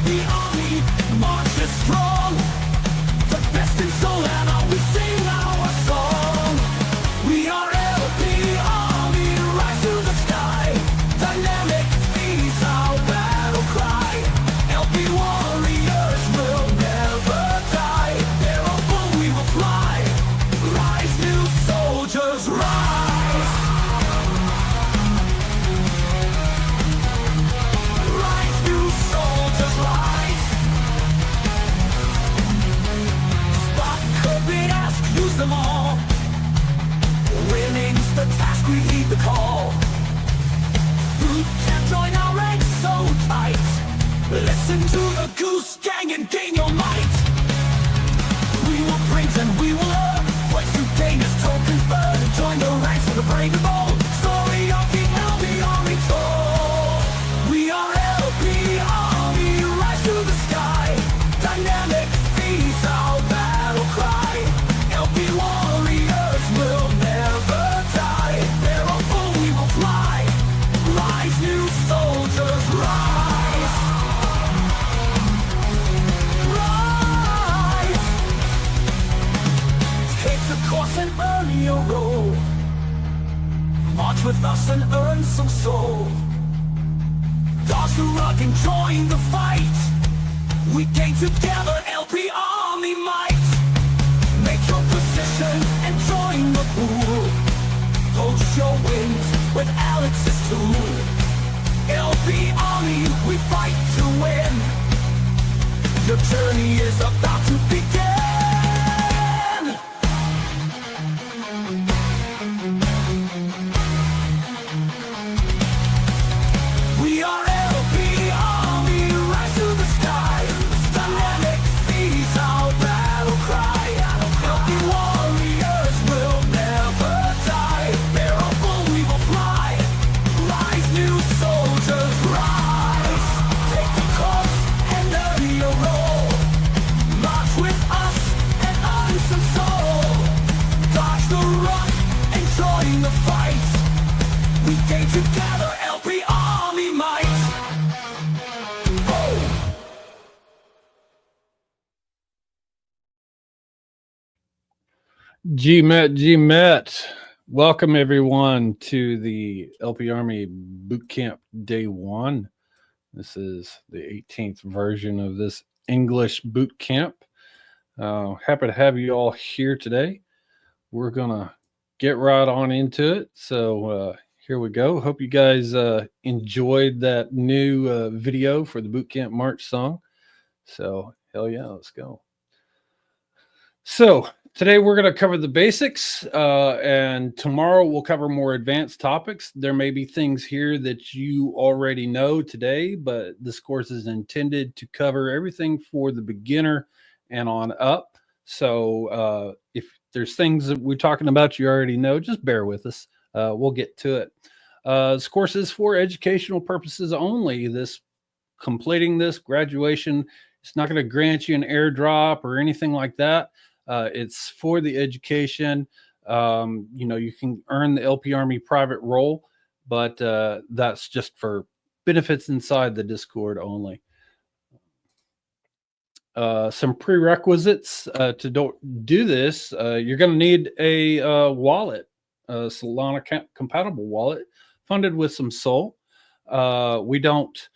LP Army marches strong. The best in soul and always sing our song. We are LP Army, rise to the sky. Dynamic is our battle cry. LP warriors will never die. Thereupon we will fly. Rise, new soldiers, rise. Rise, new soldiers, rise. Spot, Cupid, ask, use them all. Winning's the task, we heed the call. Bootcamp, join our ranks so tight. Listen to the Goose Gang and gain your might. We will praise and we will earn. Points to gain as tokens burn. Join the ranks of the brave and bold. Story of the LP Army told. We are LP Army, rise to the sky. Dynamic is our battle cry. LP warriors will never die. Thereupon we will fly. Rise, new soldiers, rise. Rise. Take the course and earn your role. March with us and earn some soul. Dodge the rug and join the fight. We gain together LP Army might. Make your position and join the pool. Post your wings with Alex's tool. LP Army, we fight to win. Your journey is about to begin. We are LP Army, rise to the sky. Dynamic is our battle cry. LP warriors will never die. Thereupon we will fly. Rise, new soldiers, rise. Take the course and earn your role. March with us and earn some soul. Dodge the run and join the fight. We gain together LP Army might. Oh. GMet. Welcome everyone to the LP Army Bootcamp Day 1. This is the 18th version of this English Bootcamp. Happy to have you all here today. We're gonna get right on into it. So here we go. Hope you guys enjoyed that new video for the Bootcamp March song. So hell yeah, let's go. So today we're going to cover the basics, and tomorrow we'll cover more advanced topics. There may be things here that you already know today, but this course is intended to cover everything for the beginner and on up. So if there's things that we're talking about you already know, just bear with us. We'll get to it. This course is for educational purposes only. Completing this graduation, it's not going to grant you an airdrop or anything like that. It's for the education. You can earn the LP Army private role, but that's just for benefits inside the Discord only. Some prerequisites to do this. You're going to need a wallet, a Solana compatible wallet funded with some SOL. We don't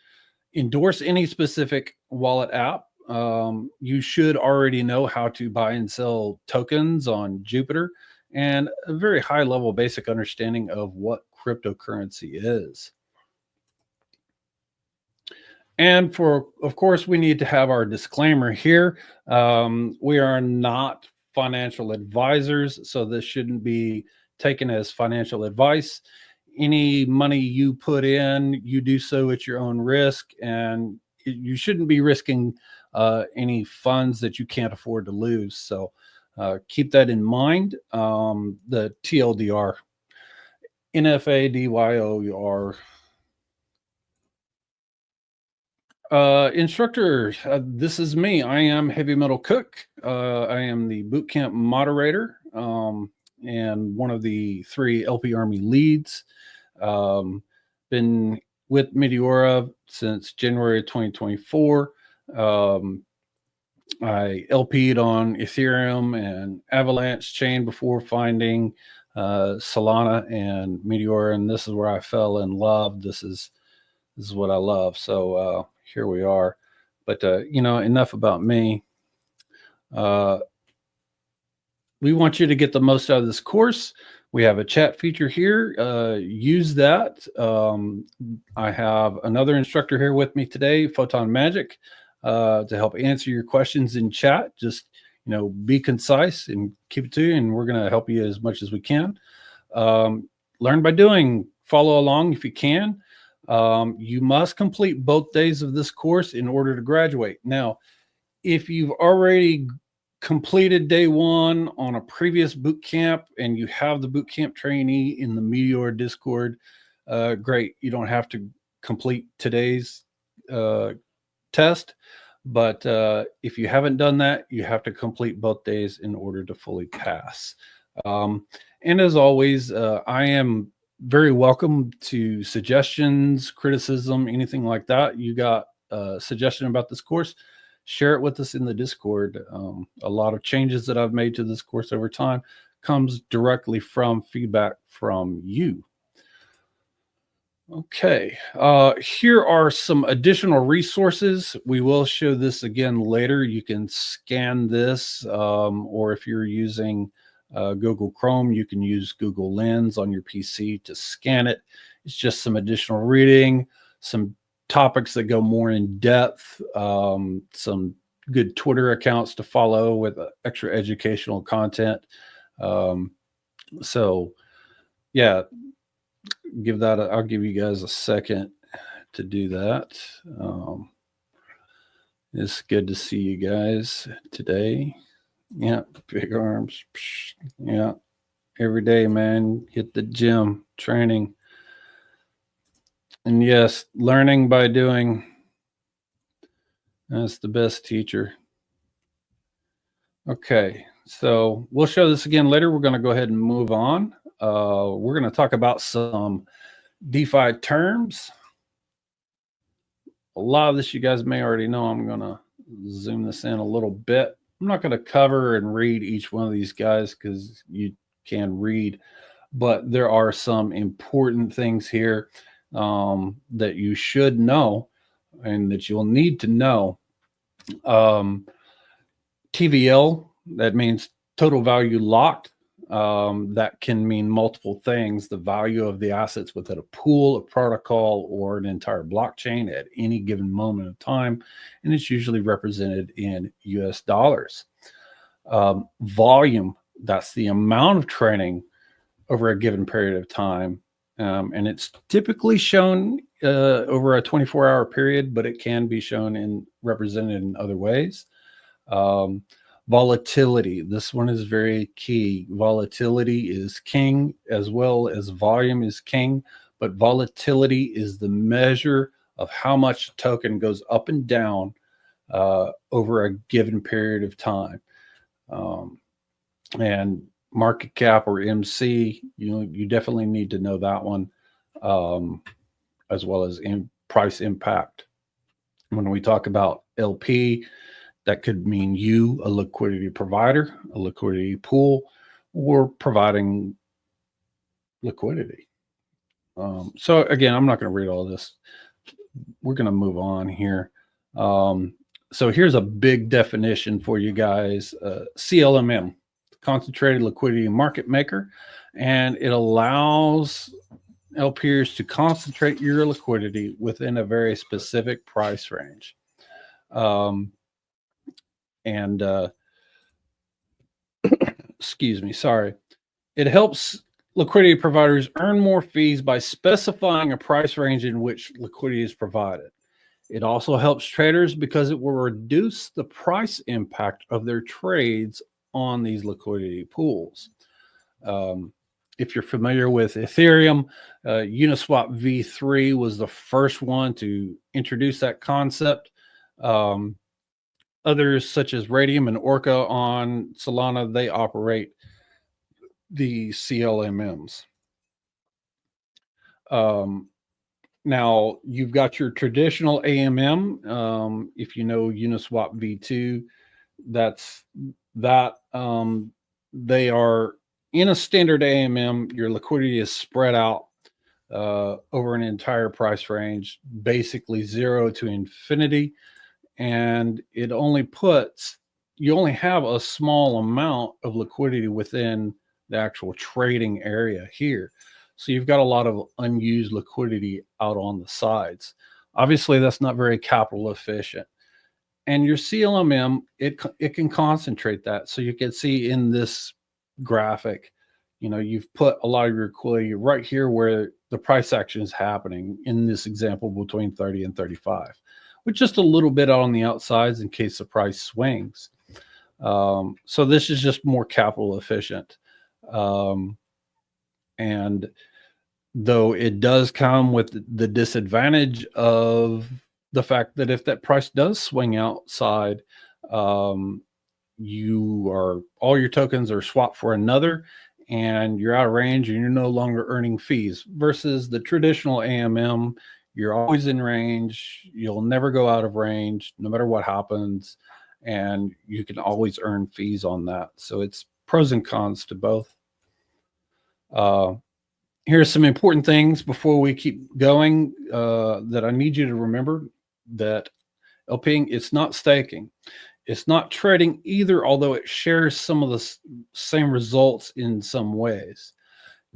endorse any specific wallet app. You should already know how to buy and sell tokens on Jupiter and a very high level basic understanding of what cryptocurrency is. And of course, we need to have our disclaimer here. We are not financial advisors, so this shouldn't be taken as financial advice. Any money you put in, you do so at your own risk, and you shouldn't be risking any funds that you can't afford to lose. So keep that in mind. The TLDR, NFADYOR. Instructor, this is me. I am Heavy Metal Cook. I am the bootcamp moderator and one of the 3 LP Army leads. Been with Meteora since January 2024. I LP'd on Ethereum and Avalanche chain before finding Solana and Meteora, and this is where I fell in love. This is what I love. So here we are. But you know, enough about me. We want you to get the most out of this course. We have a chat feature here. Use that. I have another instructor here with me today, Photon Magic, to help answer your questions in chat. Just, you know, be concise and keep it to you, and we're going to help you as much as we can. Learn by doing. Follow along if you can. You must complete both days of this course in order to graduate. Now, if you've already completed day one on a previous boot camp and you have the boot camp trainee in the Meteor Discord, great. You don't have to complete today's test. But if you haven't done that, you have to complete both days in order to fully pass. And as always, I am very welcome to suggestions, criticism, anything like that. You got a suggestion about this course, share it with us in the Discord. A lot of changes that I've made to this course over time comes directly from feedback from you. Okay, here are some additional resources. We will show this again later. You can scan this, or if you're using Google Chrome, you can use Google Lens on your PC to scan it. It's just some additional reading, some topics that go more in depth, some good Twitter accounts to follow with extra educational content. So yeah, I'll give you guys a second to do that. It's good to see you guys today. Yeah, big arms. Yeah, every day, man. Hit the gym, training. And yes, learning by doing. That's the best teacher. Okay, so we'll show this again later. We're going to go ahead and move on. We're going to talk about some DeFi terms. A lot of this you guys may already know. I'm going to zoom this in a little bit. I'm not going to cover and read each one of these guys because you can read, but there are some important things here that you should know and that you'll need to know. TVL, that means total value locked. That can mean multiple things: the value of the assets within a pool, a protocol, or an entire blockchain at any given moment of time, and it's usually represented in US dollars. Volume, that's the amount of trading over a given period of time, and it's typically shown over a 24-hour period, but it can be shown and represented in other ways. Volatility, this one is very key. Volatility is king as well as volume is king, but volatility is the measure of how much a token goes up and down over a given period of time. And market cap, or MC, you definitely need to know that one, as well as price impact. When we talk about LP, that could mean you, a liquidity provider, a liquidity pool, or providing liquidity. So again, I'm not going to read all this. We're going to move on here. So here's a big definition for you guys. CLMM, concentrated liquidity market maker, and it allows LPers to concentrate your liquidity within a very specific price range. Excuse me, sorry. It helps liquidity providers earn more fees by specifying a price range in which liquidity is provided. It also helps traders because it will reduce the price impact of their trades on these liquidity pools. If you're familiar with Ethereum, Uniswap V3 was the first one to introduce that concept. Others such as Radium and Orca on Solana, they operate the CLMMs. Now you've got your traditional AMM. If you know Uniswap V2, that's that. They are in a standard AMM. Your liquidity is spread out over an entire price range, basically 0 to infinity, and it only puts you only have a small amount of liquidity within the actual trading area here. So you've got a lot of unused liquidity out on the sides. Obviously, that's not very capital efficient. And your CLMM, it can concentrate that. So you can see in this graphic, you've put a lot of your liquidity right here where the price action is happening, in this example between 30 and 35, with just a little bit out on the outsides in case the price swings. So this is just more capital efficient. And though it does come with the disadvantage of the fact that if that price does swing outside, all your tokens are swapped for another, and you're out of range and you're no longer earning fees, versus the traditional AMM. You're always in range. You'll never go out of range no matter what happens, and you can always earn fees on that. So it's pros and cons to both. Here's some important things before we keep going that I need you to remember. That LPing, it's not staking. It's not trading either, although it shares some of the same results in some ways.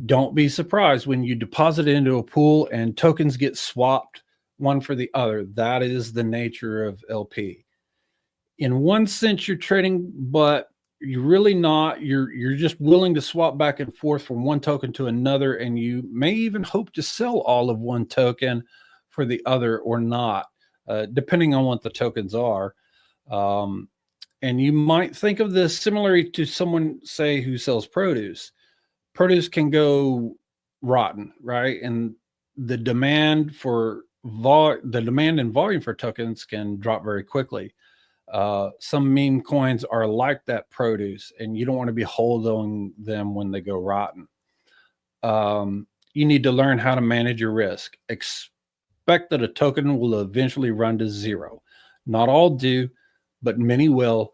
Don't be surprised when you deposit into a pool and tokens get swapped one for the other. That is the nature of LP. In one sense, you're trading, but you're really not. You're just willing to swap back and forth from one token to another, and you may even hope to sell all of one token for the other or not, depending on what the tokens are. And you might think of this similarly to someone, say, who sells produce. Produce can go rotten, right? And the demand and volume for tokens can drop very quickly. Some meme coins are like that produce, and you don't want to be holding them when they go rotten. You need to learn how to manage your risk. Expect that a token will eventually run to zero. Not all do, but many will.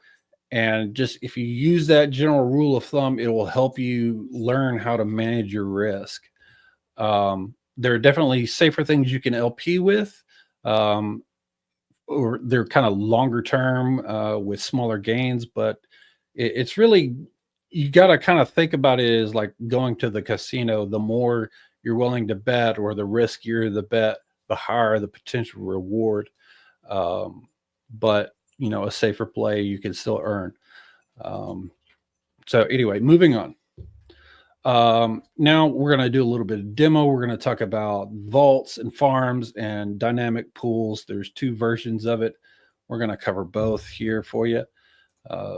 And just if you use that general rule of thumb, it will help you learn how to manage your risk. There are definitely safer things you can LP with, or they're kind of longer term with smaller gains, but it's really, you got to kind of think about it as like going to the casino. The more you're willing to bet, or the riskier the bet, the higher the potential reward. But a safer play you can still earn. So anyway, moving on. Now we're going to do a little bit of demo. We're going to talk about vaults and farms and dynamic pools. There's 2 versions of it. We're going to cover both here for you.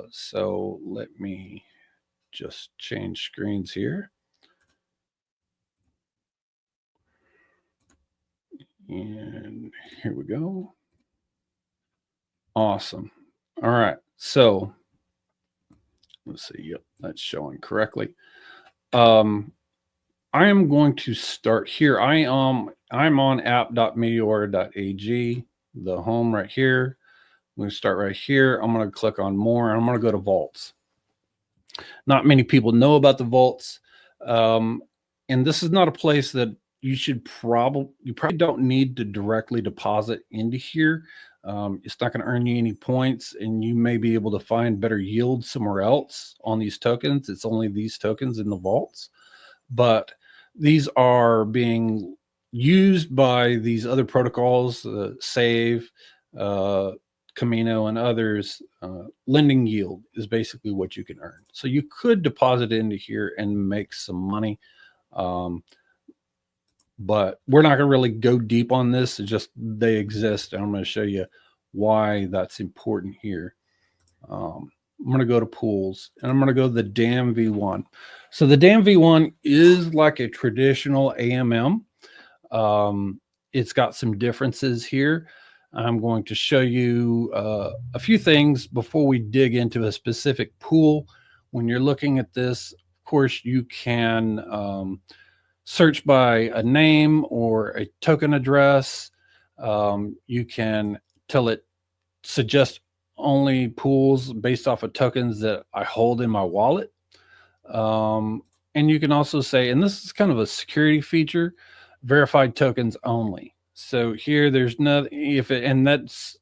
So let me just change screens here. And here we go. Awesome. All right. So let's see. Yep, that's showing correctly. I am going to start here. I'm on app.meteora.ag, the home right here. I'm going to start right here. I'm going to click on more, and I'm going to go to vaults. Not many people know about the vaults. And this is not a place that you probably don't need to directly deposit into here. It's not going to earn you any points, and you may be able to find better yield somewhere else on these tokens. It's only these tokens in the vaults, but these are being used by these other protocols, Save, Camino, and others. Lending yield is basically what you can earn. So you could deposit into here and make some money. But we're not going to really go deep on this. It's just they exist, and I'm going to show you why that's important here. I'm going to go to pools, and I'm going to go to the DAMM V1. So the DAMM V1 is like a traditional AMM. It's got some differences here. I'm going to show you a few things before we dig into a specific pool. When you're looking at this, of course, you can search by a name or a token address. You can tell it suggest only pools based off of tokens that I hold in my wallet. And you can also say, and this is kind of a security feature, verified tokens only. So here there's nothing, and that's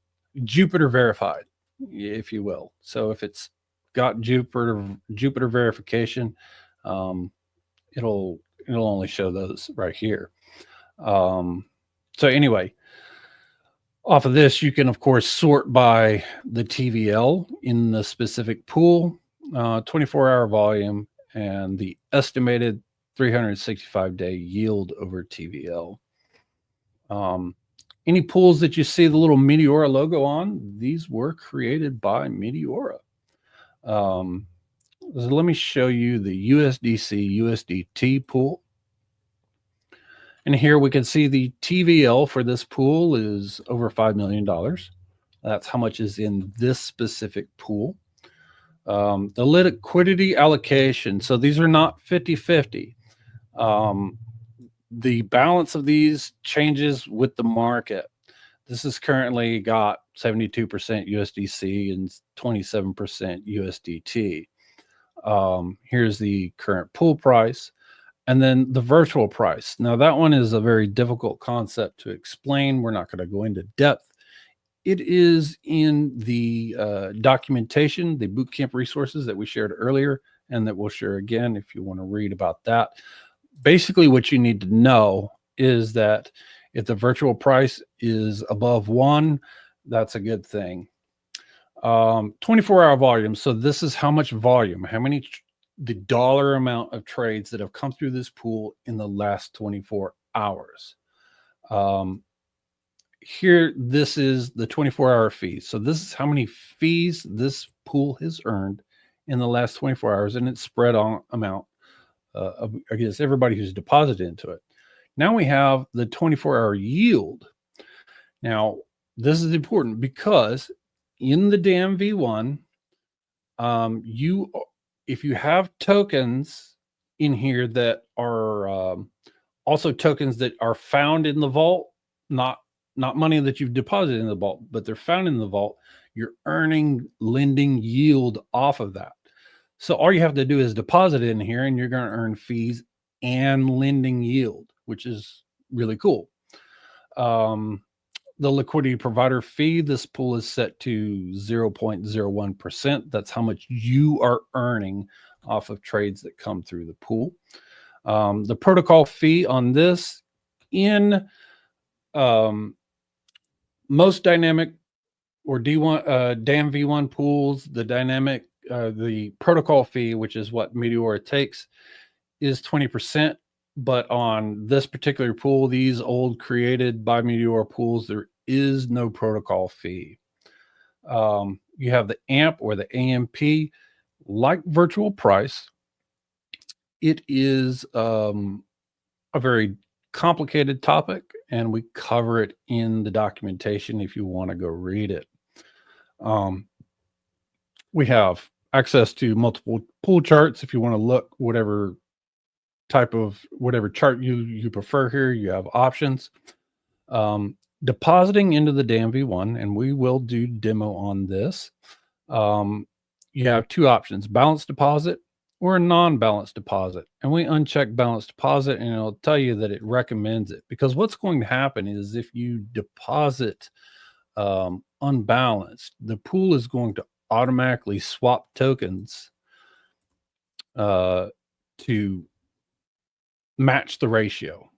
Jupiter verified, if you will. So if it's got Jupiter verification, it'll only show those right here. So anyway, off of this, you can of course sort by the TVL in the specific pool, 24-hour volume, and the estimated 365-day yield over TVL. Any pools that you see the little Meteora logo on, these were created by Meteora. So let me show you the USDC USDT pool. And here we can see the TVL for this pool is over $5 million. That's how much is in this specific pool. The liquidity allocation. So these are not 50-50. The balance of these changes with the market. This has currently got 72% USDC and 27% USDT. Here's the current pool price. And then the virtual price. Now that one is a very difficult concept to explain. We're not going to go into depth. It is in the documentation, the Bootcamp resources that we shared earlier, and that we'll share again if you want to read about that. Basically, what you need to know is that if the virtual price is above 1, that's a good thing. 24-hour volume. So this is how much volume, the dollar amount of trades that have come through this pool in the last 24 hours. Here, this is the 24-hour fees. So this is how many fees this pool has earned in the last 24 hours, and it's spread on amount against everybody who's deposited into it. Now we have the 24-hour yield. Now, this is important because in the DAMM V1, if you have tokens in here that are also tokens that are found in the vault, not money that you've deposited in the vault, but they're found in the vault, you're earning lending yield off of that. So all you have to do is deposit in here and you're going to earn fees and lending yield, which is really cool. The liquidity provider fee, this pool is set to 0.01%. That's how much you are earning off of trades that come through the pool. The protocol fee on this, in most dynamic or DAMM V1 pools, the protocol fee, which is what Meteora takes, is 20%. But on this particular pool, these old created by Meteora pools, there is no protocol fee. You have the AMP or the AMP, like virtual price. It is a very complicated topic, and we cover it in the documentation if you want to go read it. We have access to multiple pool charts if you want to look whatever chart you prefer. Here you have options. Depositing into the DAMM V1, and we will do demo on this. You have two options: balance deposit or a non-balance deposit. And we uncheck balance deposit, and it'll tell you that it recommends it, because what's going to happen is if you deposit unbalanced, the pool is going to automatically swap tokens to match the ratio.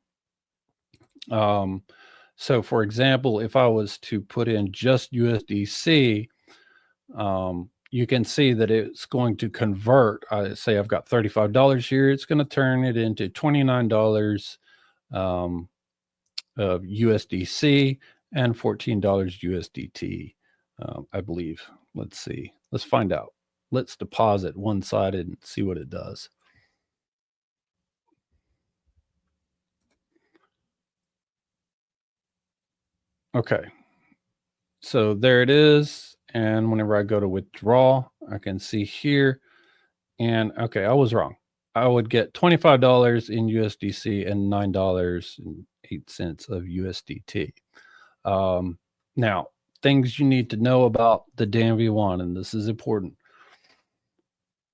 So for example, if I was to put in just USDC, you can see that it's going to convert. Say I've got $35 here, it's going to turn it into $29 of USDC and $14 USDT, I believe. Let's see. Let's find out. Let's deposit one-sided and see what it does. Okay, so there it is. And whenever I go to withdraw, I can see here. And okay, I was wrong. I would get $25 in USDC and $9.08 of USDT. Now, things you need to know about the DAMM V1, and this is important.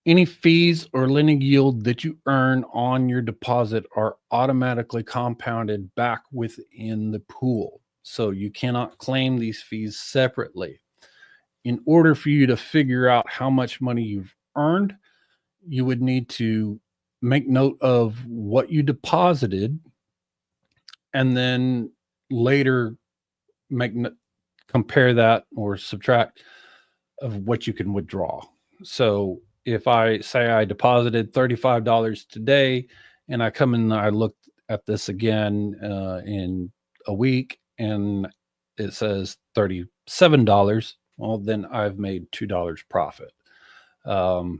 Any fees or lending yield that you earn on your deposit are automatically compounded back within the pool. So you cannot claim these fees separately. In order for you to figure out how much money you've earned, you would need to make note of what you deposited and then later compare that or subtract of what you can withdraw. So if I say I deposited $35 today and I come in and I look at this again in a week and it says $37, well, then I've made $2 profit. Of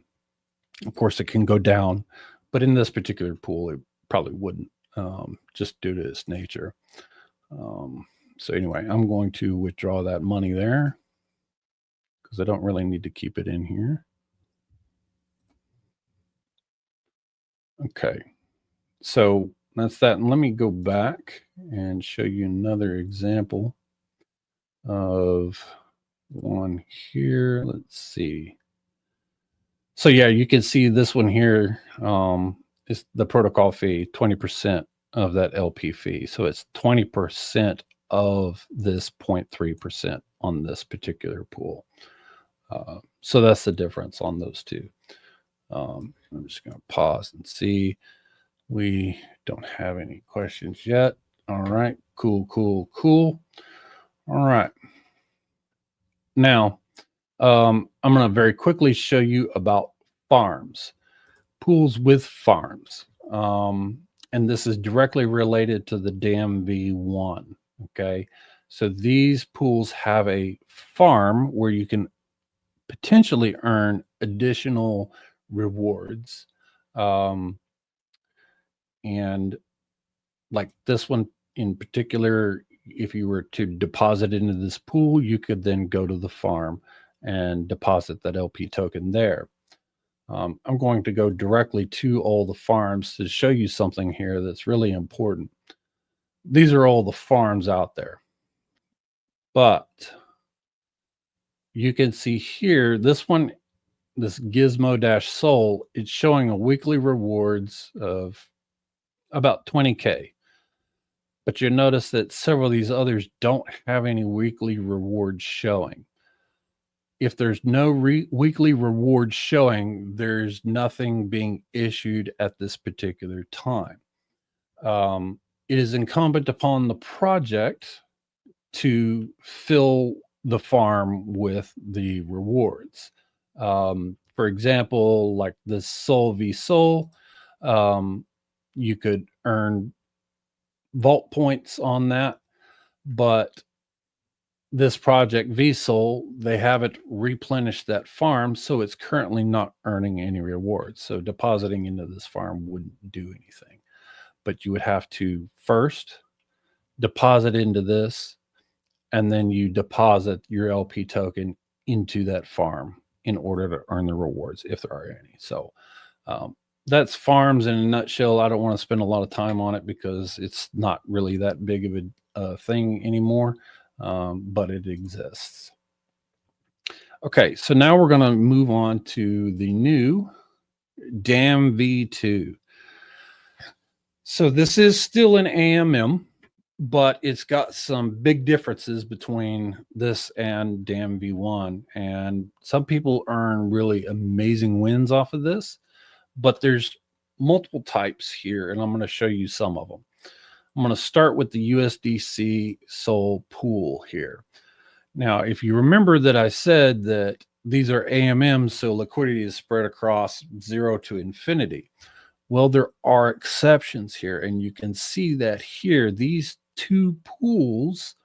course, it can go down, but in this particular pool, it probably wouldn't, just due to its nature. So anyway, I'm going to withdraw that money there because I don't really need to keep it in here. Okay, so that's that. And let me go back and show you another example of one here. Let's see. So yeah, you can see this one here is the protocol fee, 20% of that LP fee. So it's 20% of this 0.3% on this particular pool. So that's the difference on those two. I'm just going to pause and see. We don't have any questions yet. All right, cool. All right. Now, I'm going to very quickly show you about farms, pools with farms. And this is directly related to the DAMM V1. Okay. So these pools have a farm where you can potentially earn additional rewards. And like this one in particular, if you were to deposit into this pool, you could then go to the farm and deposit that LP token there. I'm going to go directly to all the farms to show you something here that's really important. These are all the farms out there. But you can see here, this one, this Gizmo-Sol, it's showing a weekly rewards of about 20K. But you'll notice that several of these others don't have any weekly rewards showing. If there's no weekly rewards showing, there's nothing being issued at this particular time. It is incumbent upon the project to fill the farm with the rewards. For example, like the Sol v Sol, you could earn vault points on that, but this project VSOL, they haven't replenished that farm, so it's currently not earning any rewards. So depositing into this farm wouldn't do anything. But you would have to first deposit into this, and then you deposit your LP token into that farm in order to earn the rewards, if there are any. So that's farms in a nutshell. I don't want to spend a lot of time on it because it's not really that big of a thing anymore. But it exists. Okay, so now we're going to move on to the new DAMM V2. So this is still an AMM, but it's got some big differences between this and DAMM V1. And some people earn really amazing wins off of this, but there's multiple types here, and I'm going to show you some of them. I'm going to start with the USDC Sol pool here. Now, if you remember that I said that these are AMMs, so liquidity is spread across 0 to infinity. Well, there are exceptions here, and you can see that here, these two pools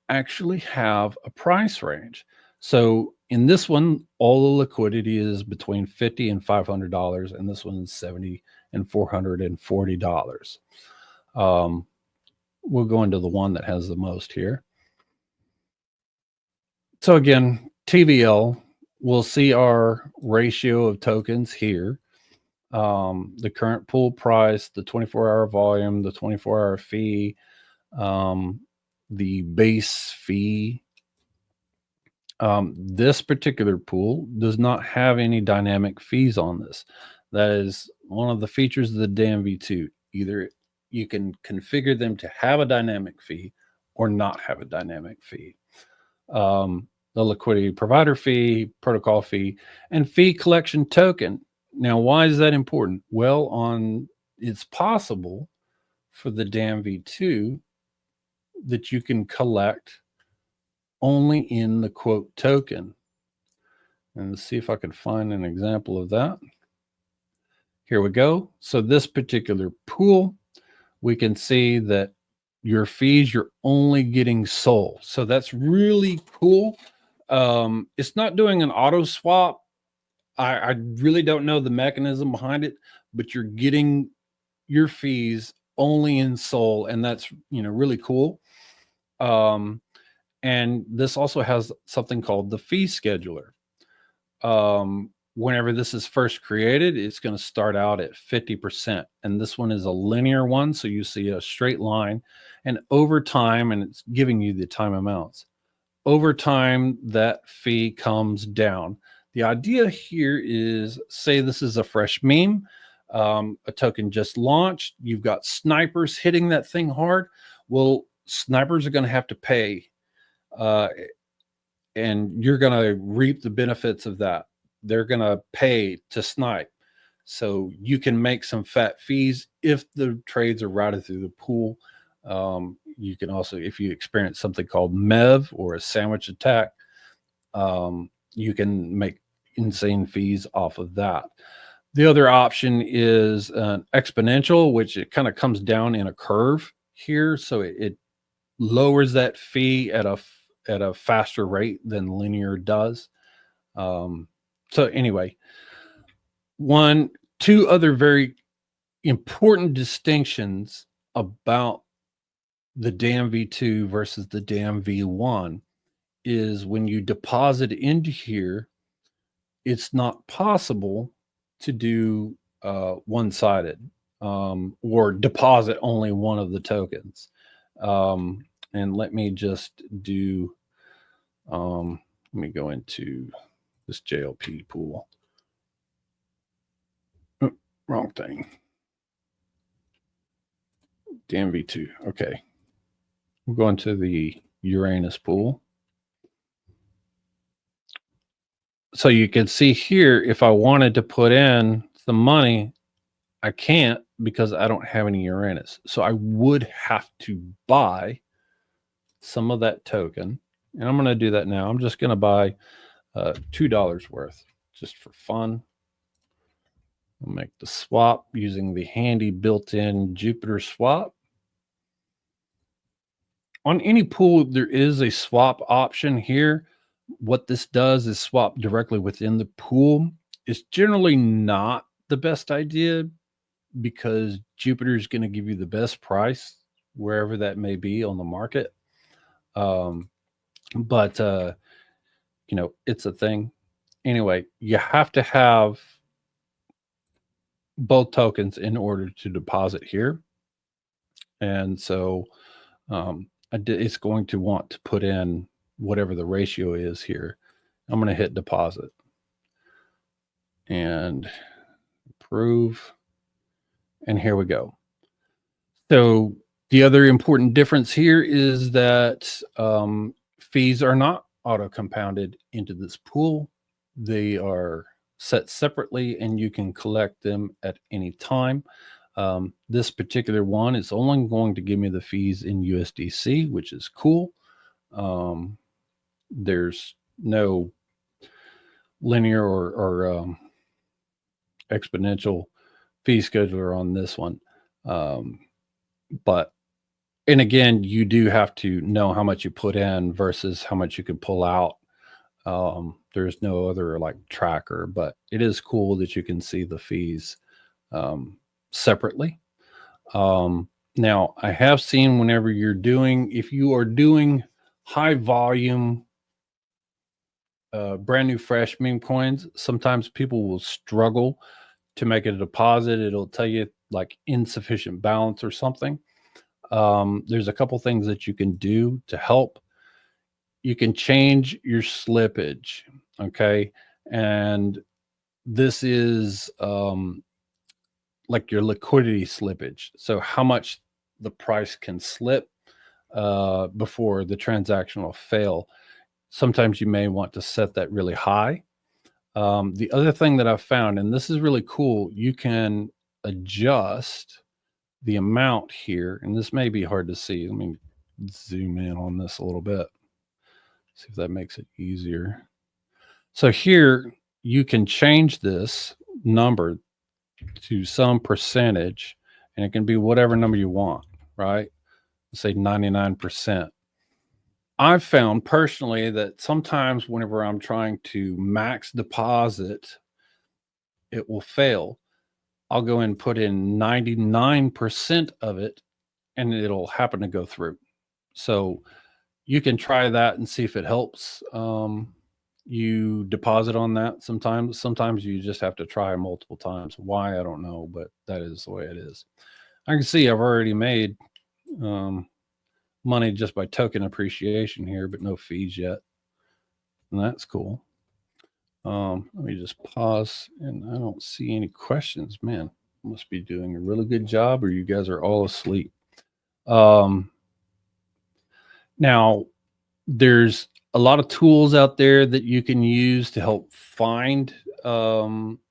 actually have a price range. So in this one, all the liquidity is between $50 and $500, and this one is $70 and $440. We'll go into the one that has the most here. So again, TVL, we'll see our ratio of tokens here. the current pool price, the 24-hour volume, the 24-hour fee, the base fee. This particular pool does not have any dynamic fees on this. That is one of the features of the DAMM V2. Either you can configure them to have a dynamic fee or not have a dynamic fee. The liquidity provider fee, protocol fee, and fee collection token. Now, why is that important? Well, it's possible for the DAMM V2 that you can collect only in the quote token. And let's see if I could find an example of that. Here we go. So this particular pool, we can see that your fees, you're only getting SOL. So that's really cool. It's not doing an auto swap. I really don't know the mechanism behind it, but you're getting your fees only in SOL, and that's, really cool. And this also has something called the fee scheduler. Whenever this is first created, it's going to start out at 50%. And this one is a linear one. So you see a straight line, and over time, and it's giving you the time amounts. Over time, that fee comes down. The idea here is, say this is a fresh meme, a token just launched. You've got snipers hitting that thing hard. Well, snipers are going to have to pay. And you're going to reap the benefits of that. They're going to pay to snipe. So you can make some fat fees if the trades are routed through the pool. You can also, if you experience something called MEV or a sandwich attack, you can make insane fees off of that. The other option is an exponential, which it kind of comes down in a curve here. So it lowers that fee at a faster rate than linear does. So anyway, two other very important distinctions about the DAMM V2 versus the DAMM V1 is when you deposit into here, it's not possible to do one-sided or deposit only one of the tokens. And let me just do, let me go into this JLP pool. Oh, wrong thing. DAMM V2. Okay. We're going to the Uranus pool. So you can see here, if I wanted to put in some money, I can't because I don't have any Uranus. So I would have to buy some of that token. And I'm going to do that now. I'm just going to buy $2 worth just for fun. I'll make the swap using the handy built-in Jupiter swap. On any pool, there is a swap option here. What this does is swap directly within the pool. It's generally not the best idea because Jupiter is going to give you the best price wherever that may be on the market. But it's a thing. Anyway, you have to have both tokens in order to deposit here. And so it's going to want to put in whatever the ratio is here. I'm going to hit deposit and approve. And here we go. So the other important difference here is that fees are not auto compounded into this pool. They are set separately and you can collect them at any time. This particular one is only going to give me the fees in USDC, which is cool. There's no linear or exponential fee scheduler on this one. And again, you do have to know how much you put in versus how much you can pull out. There's no other like tracker, but it is cool that you can see the fees separately. Now I have seen whenever if you are doing high volume, brand new fresh meme coins, sometimes people will struggle to make a deposit, it'll tell you like insufficient balance or something. There's a couple things that you can do to help. You can change your slippage, okay? And this is like your liquidity slippage. So how much the price can slip before the transaction will fail. Sometimes you may want to set that really high. The other thing that I've found, and this is really cool, you can adjust the amount here, and this may be hard to see. Let me zoom in on this a little bit, see if that makes it easier. So here you can change this number to some percentage, and it can be whatever number you want, right? Let's say 99%. I've found personally that sometimes whenever I'm trying to max deposit, it will fail. I'll go and put in 99% of it, and it'll happen to go through. So you can try that and see if it helps. You deposit on that sometimes you just have to try multiple times. Why, I don't know, but that is the way it is. I can see I've already made money just by token appreciation here, but no fees yet, and that's cool. Let me just pause, and I don't see any questions. Man, I must be doing a really good job, or you guys are all asleep. Now there's a lot of tools out there that you can use to help find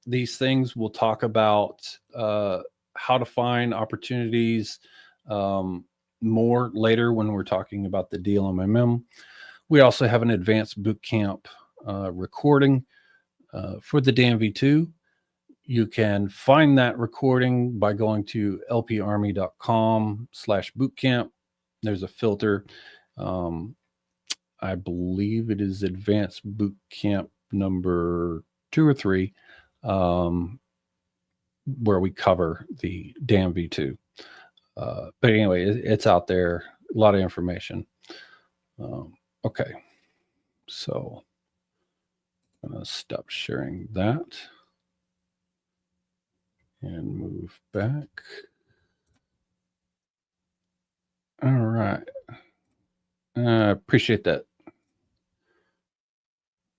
these things. We'll talk about how to find opportunities more later when we're talking about the DLMM. We also have an advanced bootcamp recording for the DAMM V2. You can find that recording by going to lparmy.com/bootcamp. There's a filter. I believe it is advanced bootcamp number 2 or 3, where we cover the DAMM V2. But anyway, it's out there, a lot of information. Okay, so I'm going to stop sharing that and move back. All right. Appreciate that.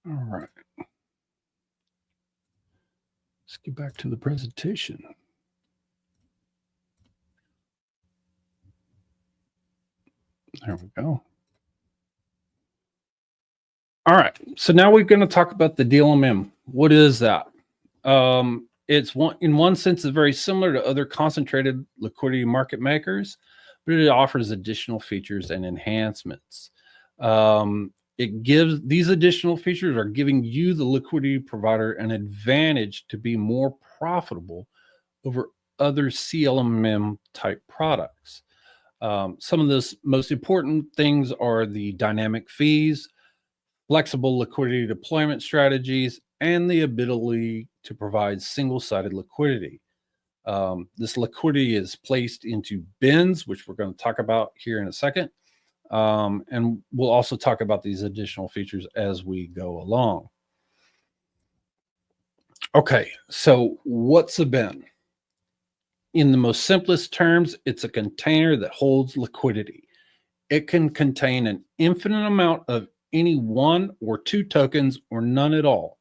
All right. Let's get back to the presentation. There we go. All right. So now we're going to talk about the DLMM. What is that? It's in one sense, it's very similar to other concentrated liquidity market makers, but it offers additional features and enhancements. It gives these additional features are giving you, the liquidity provider, an advantage to be more profitable over other CLMM type products. Some of the most important things are the dynamic fees, flexible liquidity deployment strategies, and the ability to provide single-sided liquidity. This liquidity is placed into bins, which we're going to talk about here in a second. And we'll also talk about these additional features as we go along. Okay, so what's a bin? In the most simplest terms, it's a container that holds liquidity. It can contain an infinite amount of any 1 or 2 tokens or none at all.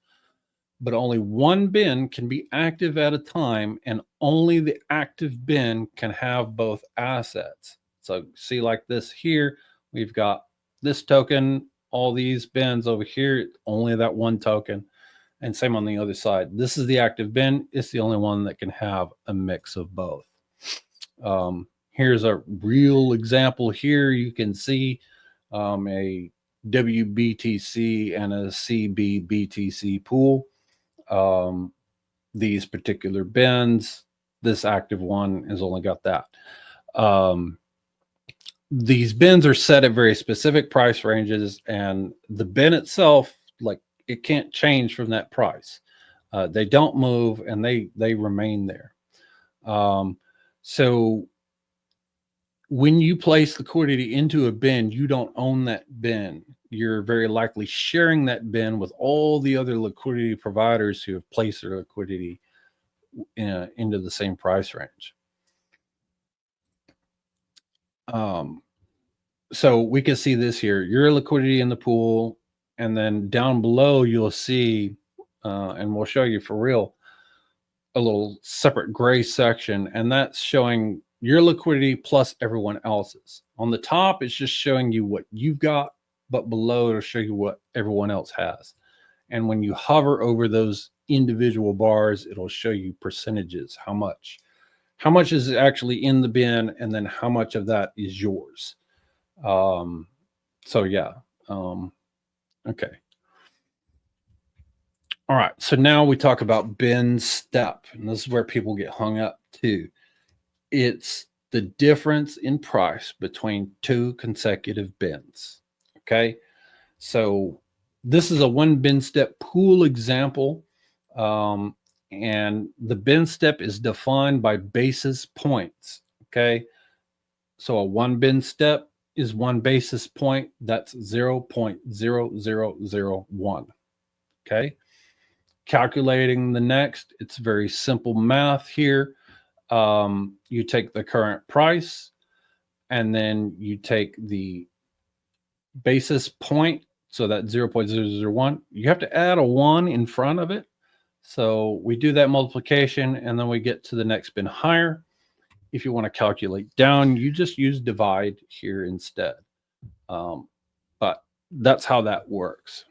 But only one bin can be active at a time, and only the active bin can have both assets. So see, like this here, we've got this token, all these bins over here, only that one token, and same on the other side. This is the active bin. It's the only one that can have a mix of both. Here's a real example here. You can see a WBTC and a CBBTC pool. These particular bins, this active one has only got that. These bins are set at very specific price ranges, and the bin itself, like, it can't change from that price. They don't move, and they remain there. So when you place liquidity into a bin, you don't own that bin. You're very likely sharing that bin with all the other liquidity providers who have placed their liquidity into the same price range. So we can see this here, your liquidity in the pool, and then down below you'll see, and we'll show you for real, a little separate gray section, and that's showing your liquidity plus everyone else's. On the top, it's just showing you what you've got, but below it'll show you what everyone else has. And when you hover over those individual bars, it'll show you percentages, how much is actually in the bin, and then how much of that is yours. So yeah. Okay. All right. So now we talk about bin step, and this is where people get hung up too. It's the difference in price between two consecutive bins. Okay. So this is a one bin step pool example. And the bin step is defined by basis points. Okay. So a one bin step is 1 basis point. That's 0.0001. Okay. Calculating the next, it's very simple math here. You take the current price, and then you take the basis point, so that 0.001. You have to add a 1 in front of it. So we do that multiplication, and then we get to the next bin higher. If you want to calculate down, you just use divide here instead. But that's how that works.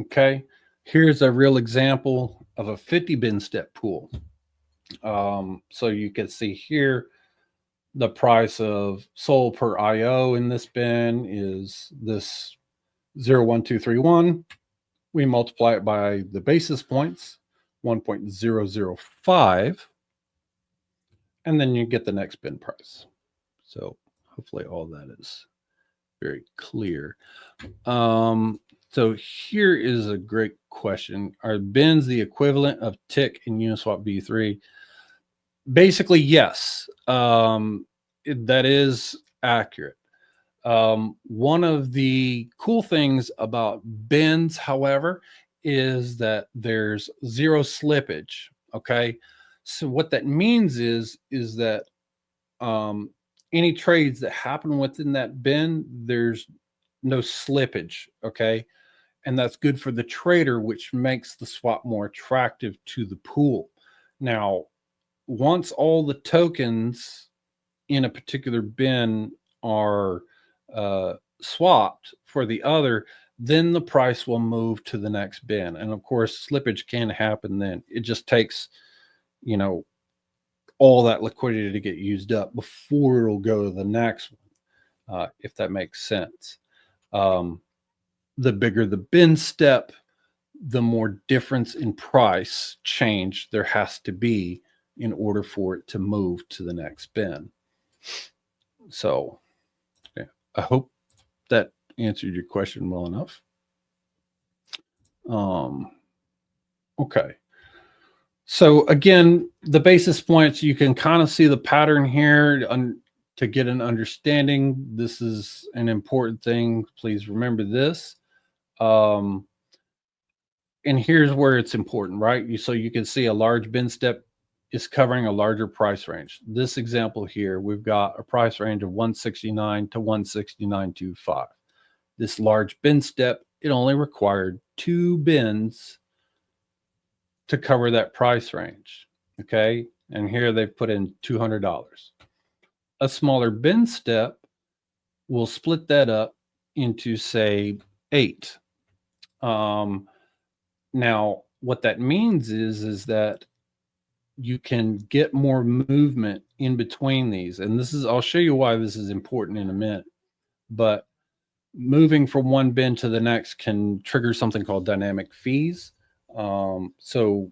Okay, here's a real example of a 50 bin step pool. So you can see here the price of SOL per IO in this bin is this 0.1231. We multiply it by the basis points, 1.005, and then you get the next bin price. So hopefully all that is very clear. So here is a great question. Are bins the equivalent of tick in Uniswap V3? Basically, yes. That is accurate. One of the cool things about bins, however, is that there's zero slippage. Okay. So what that means is that any trades that happen within that bin, there's no slippage. Okay. And that's good for the trader, which makes the swap more attractive to the pool. Now, once all the tokens in a particular bin are swapped for the other, then the price will move to the next bin. And of course, slippage can happen then. It just takes, all that liquidity to get used up before it'll go to the next one, if that makes sense. The bigger the bin step, the more difference in price change there has to be in order for it to move to the next bin. So yeah, I hope that answered your question well enough. Okay. So again, the basis points, you can kind of see the pattern here to get an understanding. This is an important thing. Please remember this. And here's where it's important, right? So you can see a large bin step is covering a larger price range. This example here, we've got a price range of 169 to 169.25. This large bin step, it only required 2 bins to cover that price range. Okay. And here they've put in $200. A smaller bin step will split that up into, say, 8. Now, what that means is that you can get more movement in between these. And I'll show you why this is important in a minute. But moving from one bin to the next can trigger something called dynamic fees. So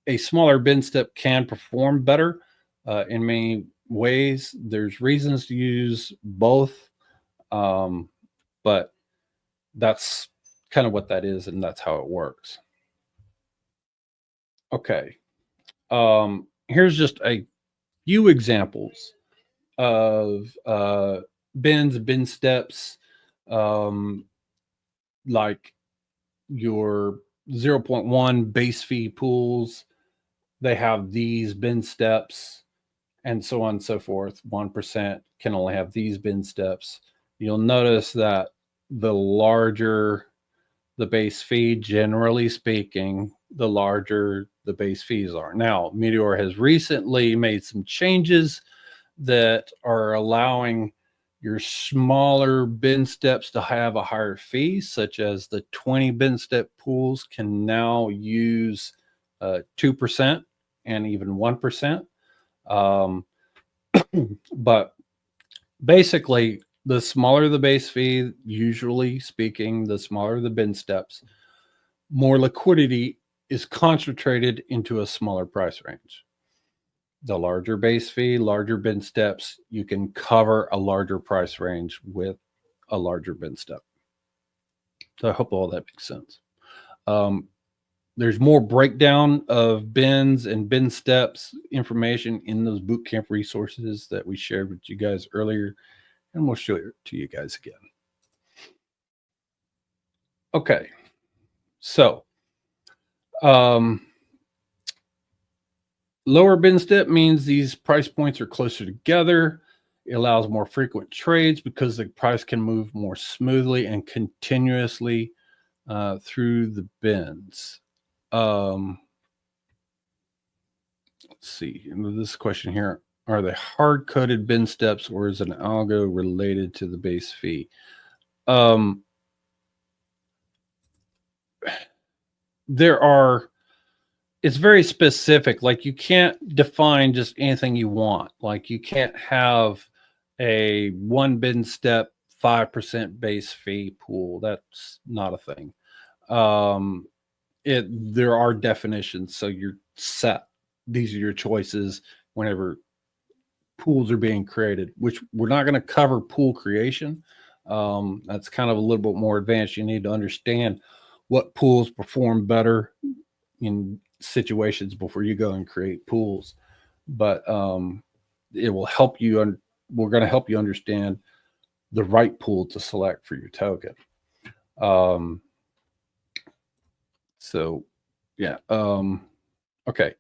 a smaller bin step can perform better in many ways. There's reasons to use both, but that's kind of what that is, and that's how it works. Okay. Here's just a few examples of bins, bin steps, like your 0.1 base fee pools, they have these bin steps, and so on and so forth. 1% can only have these bin steps. You'll notice that the larger the base fee, generally speaking, the larger the base fees are. Now, Meteor has recently made some changes that are allowing your smaller bin steps to have a higher fee, such as the 20 bin step pools can now use 2% and even 1%. But basically, the smaller the base fee, usually speaking, the smaller the bin steps, more liquidity is concentrated into a smaller price range. The larger base fee, larger bin steps, you can cover a larger price range with a larger bin step. So I hope all that makes sense. There's more breakdown of bins and bin steps information in those bootcamp resources that we shared with you guys earlier, and we'll show it to you guys again. Okay, so lower bin step means these price points are closer together. It allows more frequent trades because the price can move more smoothly and continuously through the bins. Let's see, this question here. Are they hard-coded bin steps, or is an algo related to the base fee? It's very specific. Like, you can't define just anything you want. Like, you can't have a 1 bin step 5% base fee pool. That's not a thing. There are definitions, so you're set. These are your choices whenever pools are being created, which we're not going to cover pool creation. That's kind of a little bit more advanced. You need to understand what pools perform better in situations before you go and create pools. But it will help you. We're going to help you understand the right pool to select for your token. So yeah. Okay.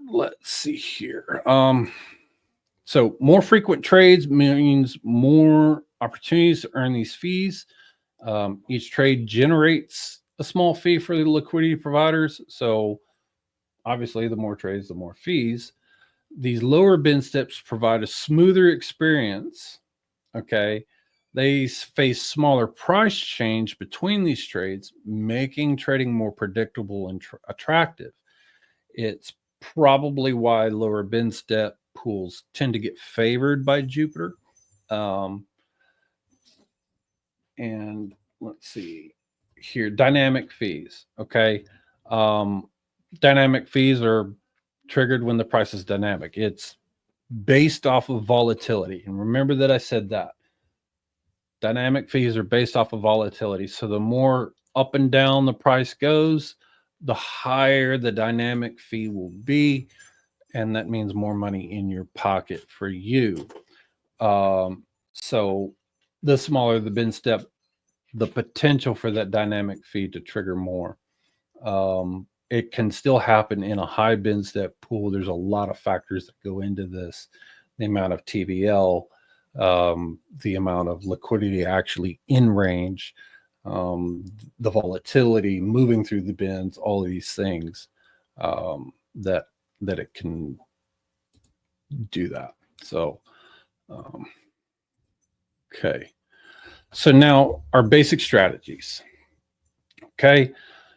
Let's see here. So more frequent trades means more opportunities to earn these fees. Each trade generates a small fee for the liquidity providers. So obviously, the more trades, the more fees. These lower bin steps provide a smoother experience. Okay. They face smaller price change between these trades, making trading more predictable and attractive. It's probably why lower bin step pools tend to get favored by Jupiter. And let's see here, dynamic fees. Okay. Dynamic fees are triggered when the price is dynamic. It's based off of volatility. And remember that I said that. Dynamic fees are based off of volatility. So the more up and down the price goes, the higher the dynamic fee will be. And that means more money in your pocket for you. So the smaller the bin step, the potential for that dynamic fee to trigger more. It can still happen in a high bin step pool. There's a lot of factors that go into this. The amount of TVL, the amount of liquidity actually in range, the volatility moving through the bins, all of these things that it can do that. So, okay. So now our basic strategies. Okay.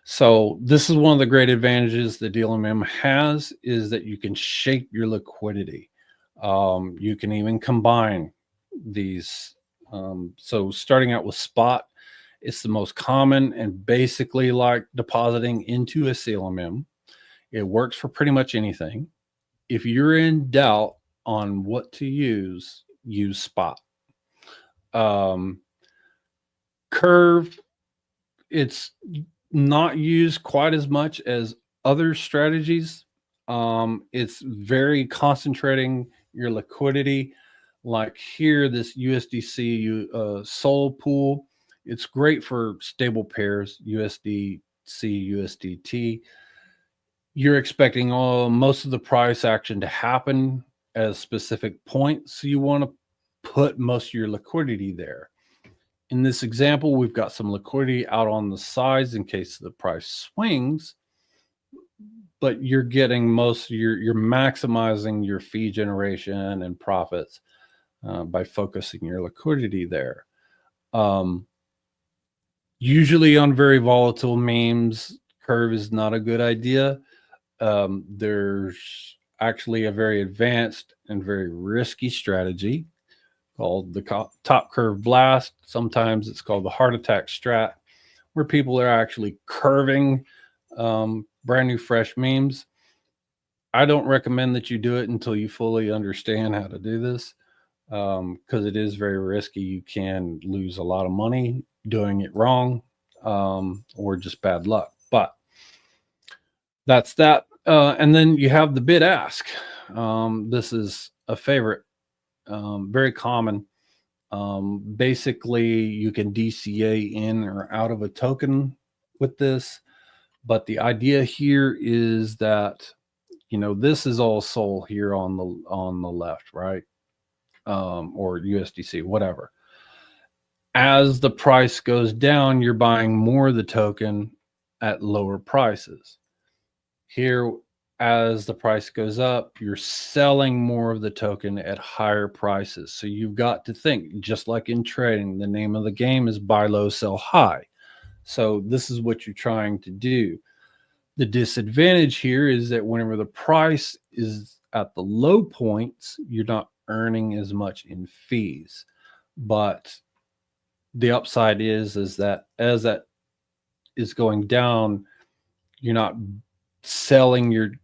So this is one of the great advantages that DLMM has, is that you can shape your liquidity. You can even combine these. So starting out with spot, it's the most common and basically like depositing into a CLMM. It works for pretty much anything. If you're in doubt on what to use spot. Curve, it's not used quite as much as other strategies. It's very concentrating your liquidity. Like here, this USDC Sol pool, It's great for stable pairs, USDC, USDT. You're expecting most of the price action to happen at a specific point, so you want to put most of your liquidity there. In this example, we've got some liquidity out on the sides in case the price swings, but you're getting you're maximizing your fee generation and profits by focusing your liquidity there. Usually on very volatile memes, curve is not a good idea. There's actually a very advanced and very risky strategy called the top curve blast. Sometimes it's called the heart attack strat, where people are actually curving brand new fresh memes. I don't recommend that you do it until you fully understand how to do this, because it is very risky. You can lose a lot of money doing it wrong, or just bad luck. But that's that. And then you have the bid ask. This is a favorite, very common. Basically, you can DCA in or out of a token with this. But the idea here is that, this is all SOL here on the left, right? Or USDC, whatever. As the price goes down, you're buying more of the token at lower prices. Here, as the price goes up, you're selling more of the token at higher prices. So you've got to think, just like in trading, the name of the game is buy low, sell high. So this is what you're trying to do. The disadvantage here is that whenever the price is at the low points, you're not earning as much in fees. But the upside is that as that is going down, you're not selling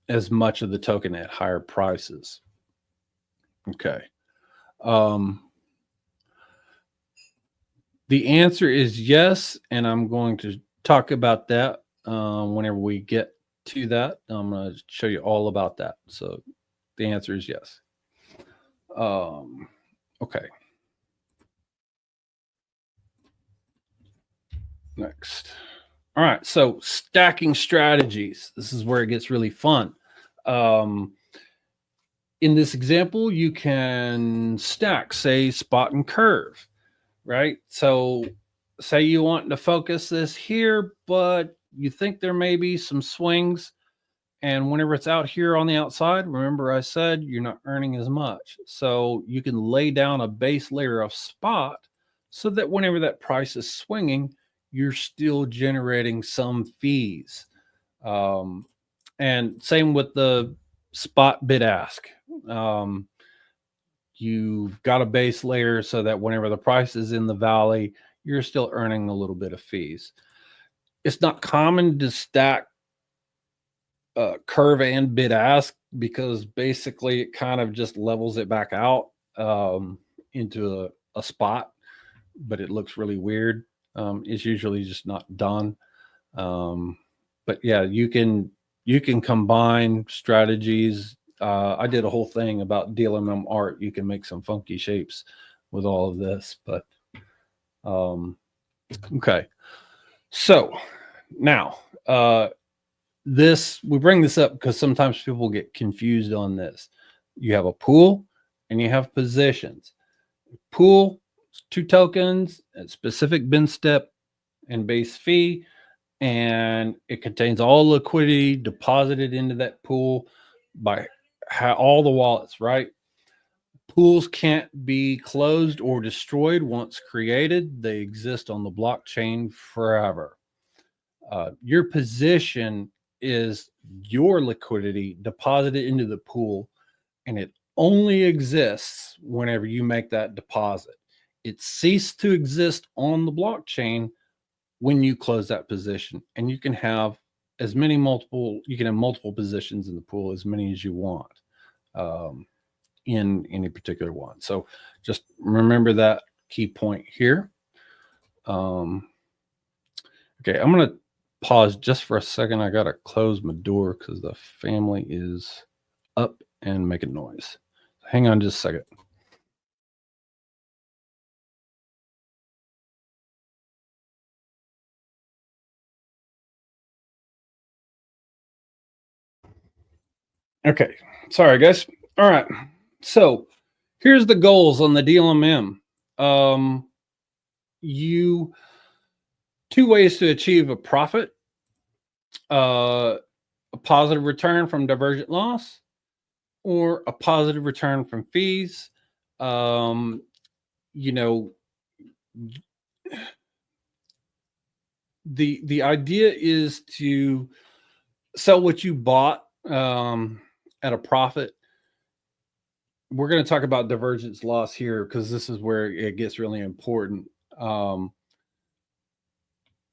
as much of the token at higher prices. Okay. The answer is yes, and I'm going to talk about that whenever we get to that. I'm going to show you all about that. So the answer is yes. Okay. Next. All right. So stacking strategies. This is where it gets really fun. In this example, you can stack, say, spot and curve, right? So say you want to focus this here, but you think there may be some swings. And whenever it's out here on the outside, remember I said you're not earning as much. So you can lay down a base layer of spot so that whenever that price is swinging, you're still generating some fees. And same with the spot bid ask. You've got a base layer so that whenever the price is in the valley, you're still earning a little bit of fees. It's not common to stack curve and bid ask, because basically it kind of just levels it back out into a spot, but it looks really weird. It's usually just not done. But yeah, you can combine strategies. I did a whole thing about DLMM art. You can make some funky shapes with all of this, but okay. So now we bring this up because sometimes people get confused on this. You have a pool and you have positions. Pool, 2 tokens, a specific bin step and base fee, and it contains all liquidity deposited into that pool by all the wallets, right? Pools can't be closed or destroyed once created. They exist on the blockchain forever. Your position is your liquidity deposited into the pool, and it only exists whenever you make that deposit. It ceased to exist on the blockchain when you close that position, and you can have multiple positions in the pool, as many as you want in any particular one. So just remember that key point here. Okay, I'm going to pause just for a second. I got to close my door because the family is up and making noise. Hang on just a second. Okay. Sorry, guys. All right. So here's the goals on the DLMM. You two ways to achieve a profit, a positive return from divergent loss, or a positive return from fees. Um, you know, the idea is to sell what you bought at a profit. We're going to talk about divergence loss here because this is where it gets really important.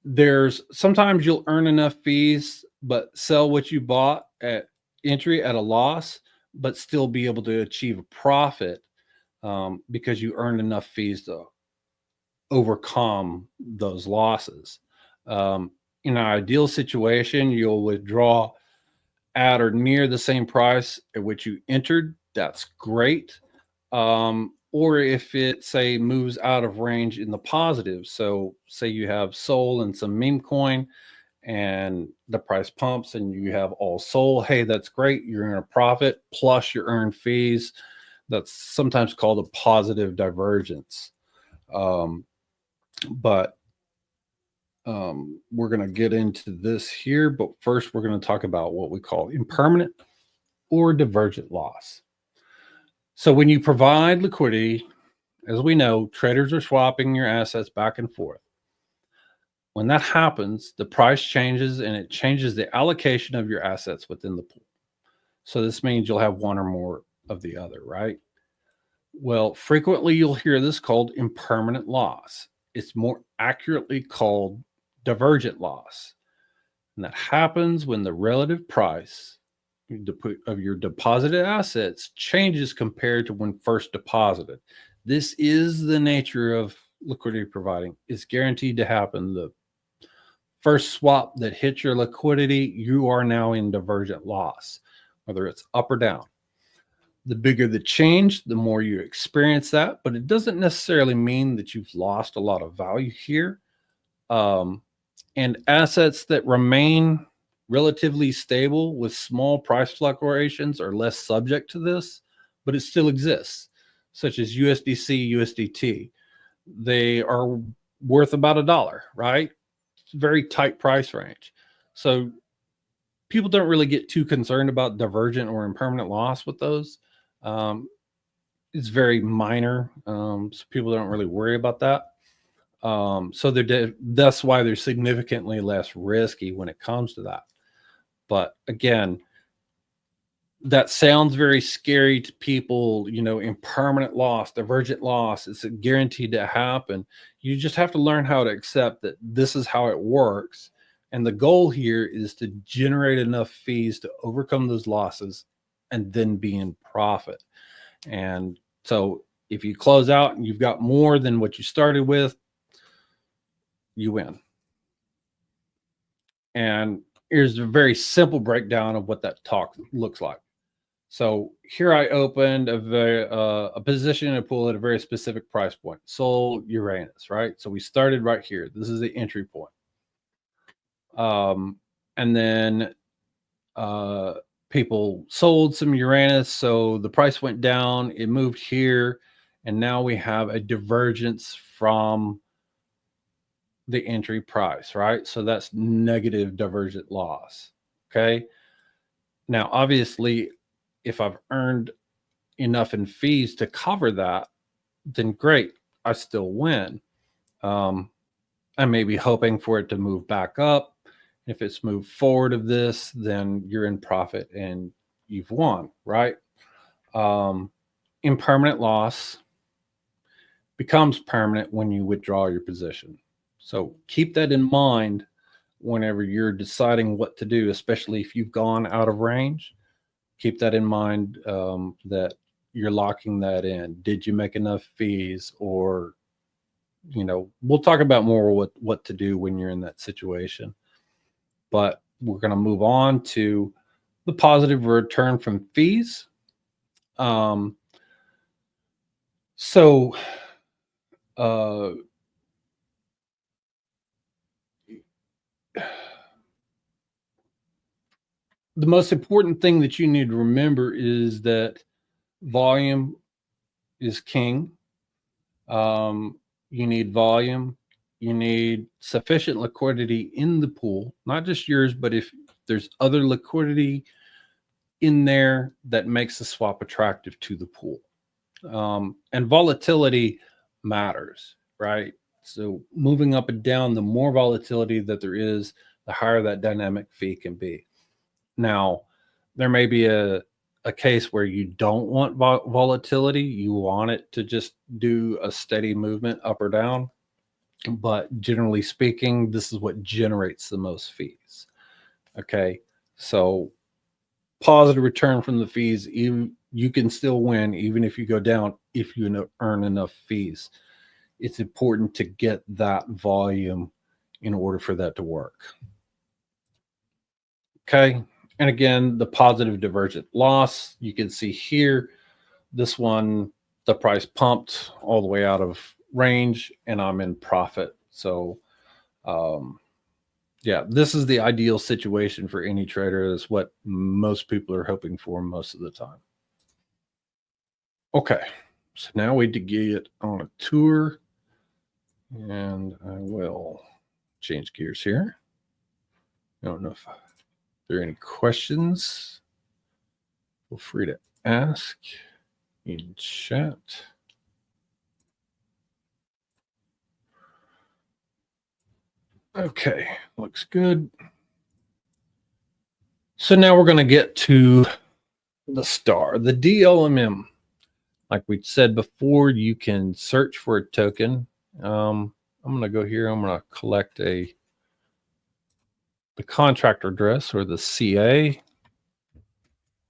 There's sometimes you'll earn enough fees, but sell what you bought at entry at a loss, but still be able to achieve a profit because you earned enough fees to overcome those losses. In an ideal situation, you'll withdraw at or near the same price at which you entered. That's great. Or if it, say, moves out of range in the positive. So, say you have SOL and some meme coin and the price pumps and you have all SOL. Hey, that's great. You're in a profit plus your earned fees. That's sometimes called a positive divergence. But we're going to get into this here. But first, we're going to talk about what we call impermanent or divergent loss. So when you provide liquidity, as we know, traders are swapping your assets back and forth. When that happens, the price changes and it changes the allocation of your assets within the pool. So this means you'll have one or more of the other, right? Well, frequently you'll hear this called impermanent loss. It's more accurately called divergent loss. And that happens when the relative price of your deposited assets changes compared to when first deposited. This is the nature of liquidity providing. It's guaranteed to happen. The first swap that hits your liquidity, you are now in divergent loss, whether it's up or down. The bigger the change, the more you experience that, but it doesn't necessarily mean that you've lost a lot of value here. And assets that remain relatively stable with small price fluctuations are less subject to this, but it still exists, such as USDC, USDT. They are worth about $1, right? It's a very tight price range. So people don't really get too concerned about divergent or impermanent loss with those. It's very minor, so people don't really worry about that. So that's why they're significantly less risky when it comes to that. But again, that sounds very scary to people, impermanent loss, divergent loss. It's guaranteed to happen. You just have to learn how to accept that this is how it works. And the goal here is to generate enough fees to overcome those losses and then be in profit. And so if you close out and you've got more than what you started with, you win. And here's a very simple breakdown of what that talk looks like. So here I opened a position in a pool at a very specific price point, SOL Uranus, right? So we started right here. This is the entry point. And then people sold some Uranus, so the price went down, it moved here, and now we have a divergence from the entry price, right? So that's negative divergent loss. Okay. Now, obviously, if I've earned enough in fees to cover that, then great, I still win. I may be hoping for it to move back up. If it's moved forward of this, then you're in profit and you've won, right? Impermanent loss becomes permanent when you withdraw your position. So keep that in mind whenever you're deciding what to do, especially if you've gone out of range. Keep that in mind, that you're locking that in. Did you make enough fees? Or, we'll talk about more what to do when you're in that situation. But we're going to move on to the positive return from fees. So the most important thing that you need to remember is that volume is king. You need volume. You need sufficient liquidity in the pool, not just yours, but if there's other liquidity in there that makes the swap attractive to the pool. And volatility matters, right? So moving up and down, the more volatility that there is, the higher that dynamic fee can be. Now, there may be a case where you don't want volatility. You want it to just do a steady movement up or down. But generally speaking, this is what generates the most fees. Okay. So positive return from the fees, even you can still win even if you go down, if you earn enough fees. It's important to get that volume in order for that to work. Okay. And again, the positive divergent loss, you can see here, this one, the price pumped all the way out of range and I'm in profit. So, yeah, this is the ideal situation for any trader. That's what most people are hoping for most of the time. Okay, so now we get on a tour and I will change gears here. I don't know if there are any questions. Feel free to ask in chat. Okay, looks good. So now we're going to get to the star, the DLMM. Like we said before, you can search for a token. I'm going to go here. I'm going to collect the contract address or the CA. I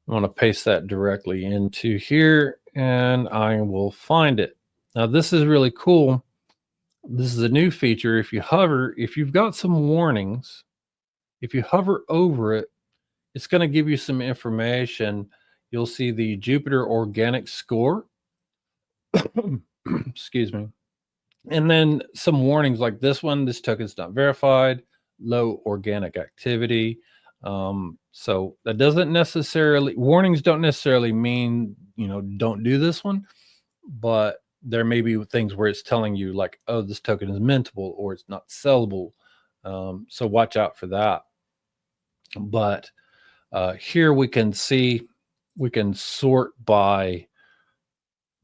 want to paste that directly into here and I will find it. Now this is really cool. This is a new feature. If you hover, if you've got some warnings, if you hover over it, it's going to give you some information. You'll see the Jupiter organic score. Excuse me. And then some warnings like this one, this token's not verified, low organic activity. So that doesn't necessarily, warnings don't necessarily mean, don't do this one, but there may be things where it's telling you like, oh, this token is mintable or it's not sellable. So watch out for that. But here we can see, we can sort by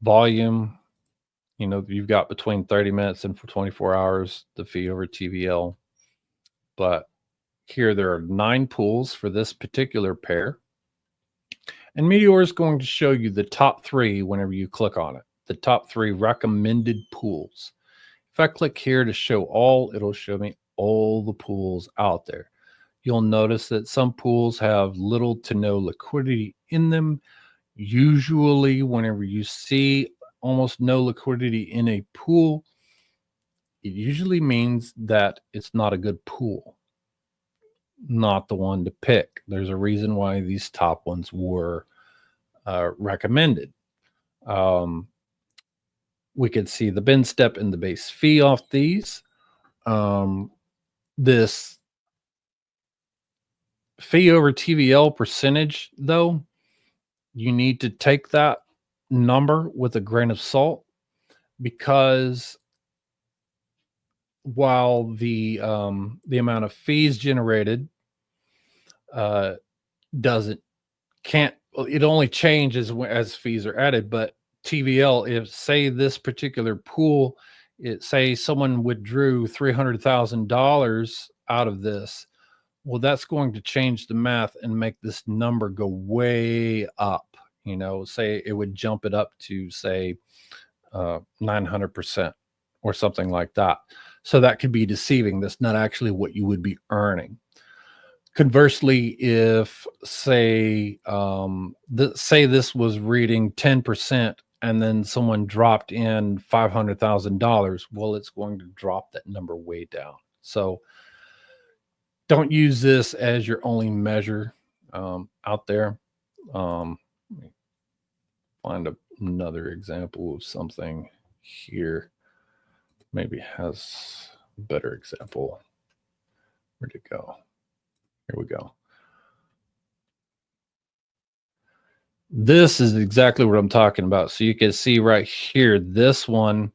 volume. You've got between 30 minutes and for 24 hours, the fee over TVL. But here there are 9 pools for this particular pair. And Meteora is going to show you the top 3 whenever you click on it. The top 3 recommended pools. If I click here to show all, it'll show me all the pools out there. You'll notice that some pools have little to no liquidity in them. Usually, whenever you see almost no liquidity in a pool, it usually means that it's not a good pool, not the one to pick. There's a reason why these top ones were recommended. We could see the bin step and the base fee off these. This fee over TVL percentage, though, you need to take that number with a grain of salt, because while the amount of fees generated it only changes as fees are added, but TVL, if say this particular pool, say someone withdrew $300,000 out of this, well, that's going to change the math and make this number go way up. Say it would jump it up to say 900% or something like that. So that could be deceiving. That's not actually what you would be earning. Conversely, if say this was reading 10% and then someone dropped in $500,000, well, it's going to drop that number way down. So don't use this as your only measure out there. Let me find another example of something here. Maybe has a better example. Where'd it go? Here we go. This is exactly what I'm talking about. So you can see right here, this one,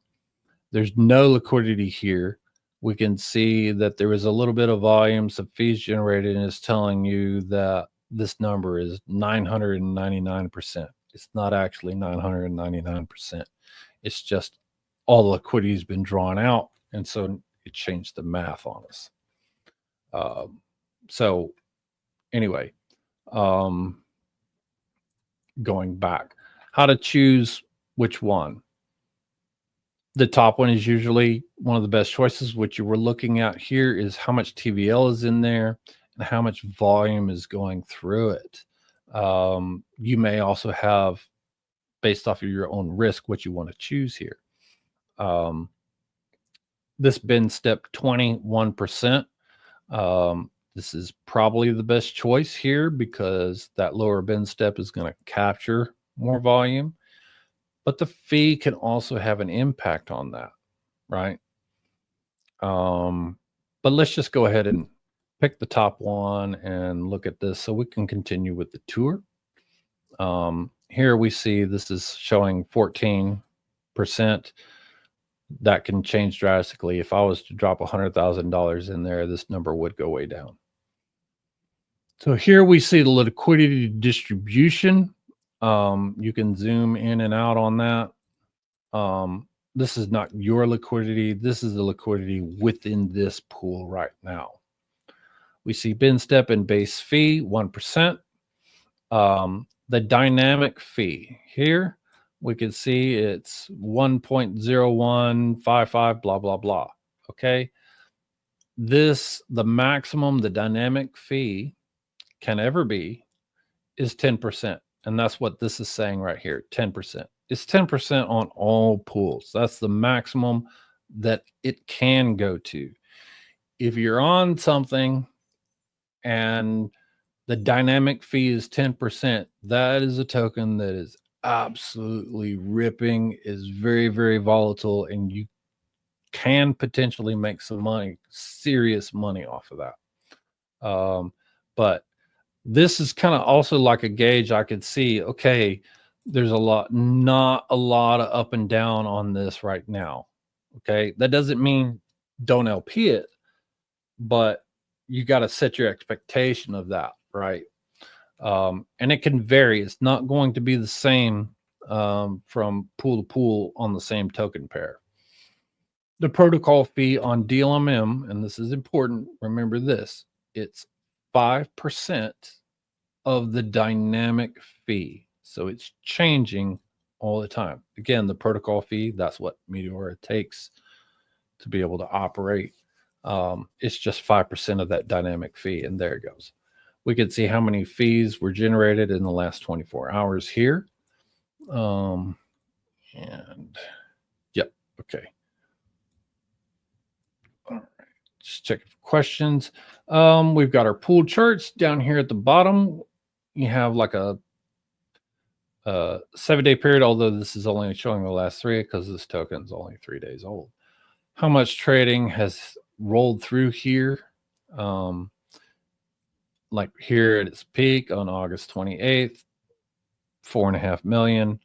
there's no liquidity here. We can see that there was a little bit of volume, some fees generated, and it's telling you that this number is 999%. It's not actually 999%. It's just all the liquidity has been drawn out, and so it changed the math on us. So anyway, going back, how to choose which one. The top one is usually one of the best choices. What you were looking at here is how much TVL is in there and how much volume is going through it. You may also have, based off of your own risk, what you want to choose here. This bin step 21%. This is probably the best choice here because that lower bin step is going to capture more volume. But the fee can also have an impact on that, right? But let's just go ahead and pick the top one and look at this so we can continue with the tour. Here we see this is showing 14%. That can change drastically. If I was to drop $100,000 in there, this number would go way down. So here we see the liquidity distribution. You can zoom in and out on that. This is not your liquidity. This is the liquidity within this pool right now. We see bin step and base fee, 1%. The dynamic fee here, we can see it's 1.0155, blah, blah, blah. Okay. The maximum the dynamic fee can ever be is 10%. And that's what this is saying right here, 10%. It's 10% on all pools. That's the maximum that it can go to. If you're on something and the dynamic fee is 10%, that is a token that is absolutely ripping, is very, very volatile, and you can potentially make some money, serious money off of that. But this is kind of also like a gauge. I could see, okay, there's not a lot of up and down on this right now. Okay. That doesn't mean don't LP it, but you got to set your expectation of that, right? And it can vary. It's not going to be the same from pool to pool on the same token pair. The protocol fee on DLMM, and this is important, remember this, it's 5% of the dynamic fee. So it's changing all the time. Again, the protocol fee, that's what Meteora takes to be able to operate. It's just 5% of that dynamic fee, and there it goes. We can see how many fees were generated in the last 24 hours here. And yep, okay. All right, just checking for questions. We've got our pool charts down here at the bottom. You have like a 7-day period, although this is only showing the last 3 because this token is only 3 days old. How much trading has rolled through here? Like here at its peak on August 28th, 4.5 million,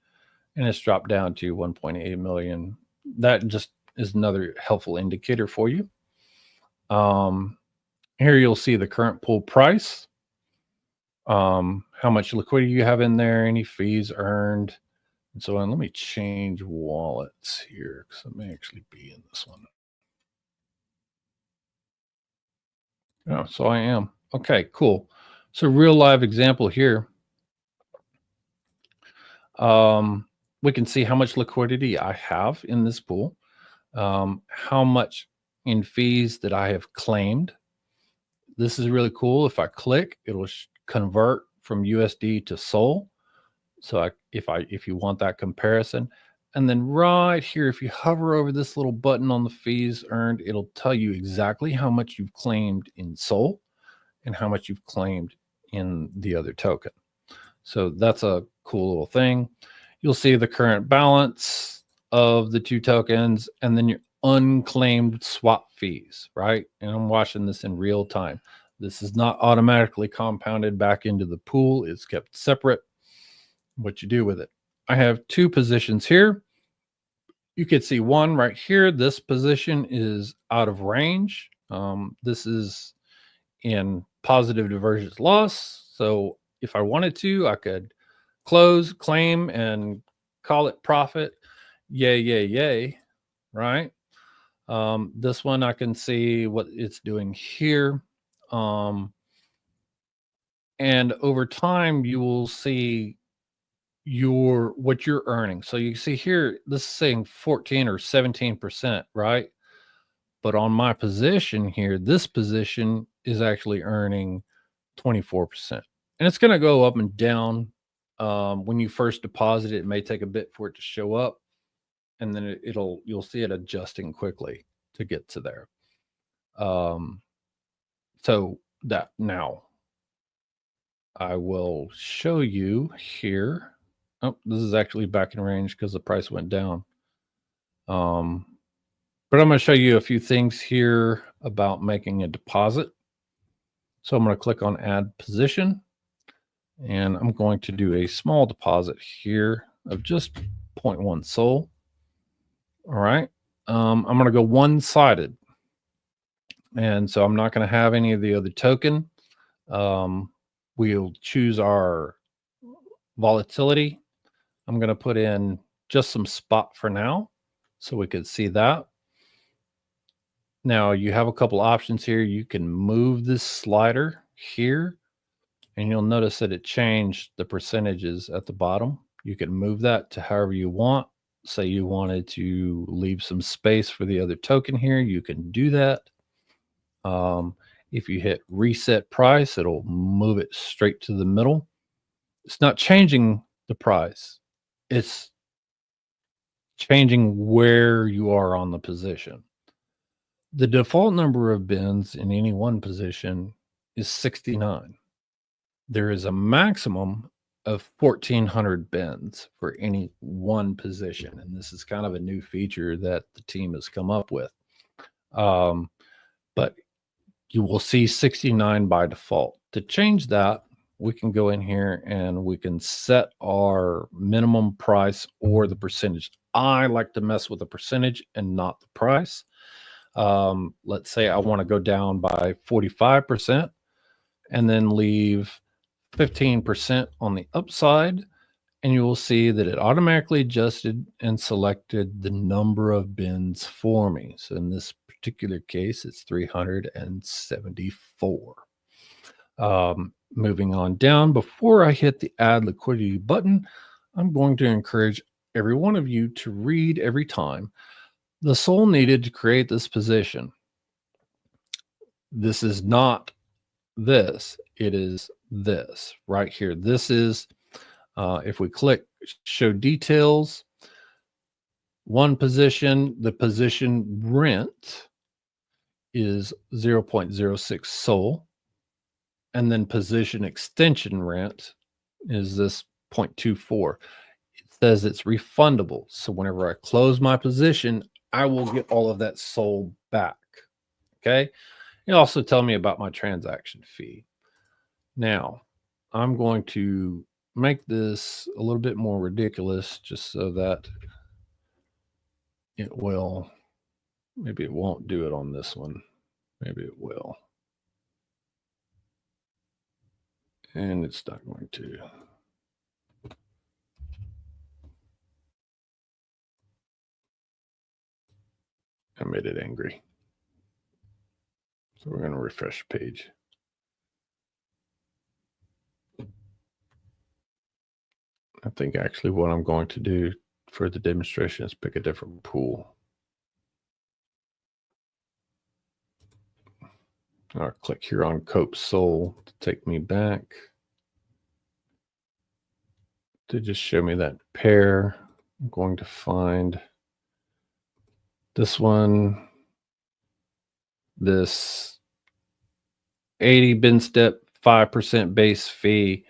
and it's dropped down to 1.8 million. That just is another helpful indicator for you. Here you'll see the current pool price, how much liquidity you have in there, any fees earned, and so on. Let me change wallets here because it may actually be in this one. Oh, so I am. Okay, cool. So real live example here. We can see how much liquidity I have in this pool, how much in fees that I have claimed. This is really cool. If I click, it'll convert from USD to SOL. So if you want that comparison, and then right here, if you hover over this little button on the fees earned, it'll tell you exactly how much you've claimed in SOL and how much you've claimed in the other token. So that's a cool little thing. You'll see the current balance of the two tokens and then your unclaimed swap fees, right? And I'm watching this in real time. This is not automatically compounded back into the pool. It's kept separate. what you do with it. I have two positions here. You could see one right here. This position is out of range. This is in positive divergence loss. So if I wanted to, I could close, claim, and call it profit. Yay, yay, yay, right? This one, I can see what it's doing here. And over time, you will see what you're earning. So you see here, this is saying 14 or 17%, right? But on my position here, this position is actually earning 24%. And it's going to go up and down. When you first deposit it, it may take a bit for it to show up. And then you'll see it adjusting quickly to get to there. So that now I will show you here. Oh, this is actually back in range because the price went down. But I'm going to show you a few things here about making a deposit. So I'm going to click on add position, and I'm going to do a small deposit here of just 0.1 SOL. All right. I'm going to go one-sided. And so I'm not going to have any of the other token. We'll choose our volatility. I'm going to put in just some spot for now so we could see that. Now you have a couple options here. You can move this slider here, and you'll notice that it changed the percentages at the bottom. You can move that to however you want. Say you wanted to leave some space for the other token here, you can do that. If you hit reset price, it'll move it straight to the middle. It's not changing the price. It's changing where you are on the position. The default number of bins in any one position is 69. There is a maximum of 1,400 bins for any one position. And this is kind of a new feature that the team has come up with. But you will see 69 by default. To change that, we can go in here and we can set our minimum price or the percentage. I like to mess with the percentage and not the price. Let's say I want to go down by 45% and then leave 15% on the upside, and you will see that it automatically adjusted and selected the number of bins for me. So in this particular case, it's 374. Moving on down, before I hit the add liquidity button, I'm going to encourage every one of you to read every time the SOL needed to create this position. This is not this, it is this right here. This is, if we click show details, one position, the position rent is 0.06 SOL. And then position extension rent is this 0.24. It says it's refundable. So whenever I close my position, I will get all of that SOL back. Okay. It also tell me about my transaction fee. Now I'm going to make this a little bit more ridiculous just so that it will, maybe it won't do it on this one. Maybe it will. And it's not going to. I made it angry. So we're going to refresh the page. I think actually what I'm going to do for the demonstration is pick a different pool. I'll click here on Cope SOL to take me back to just show me that pair. I'm going to find this one, this 80 bin step, 5% base fee.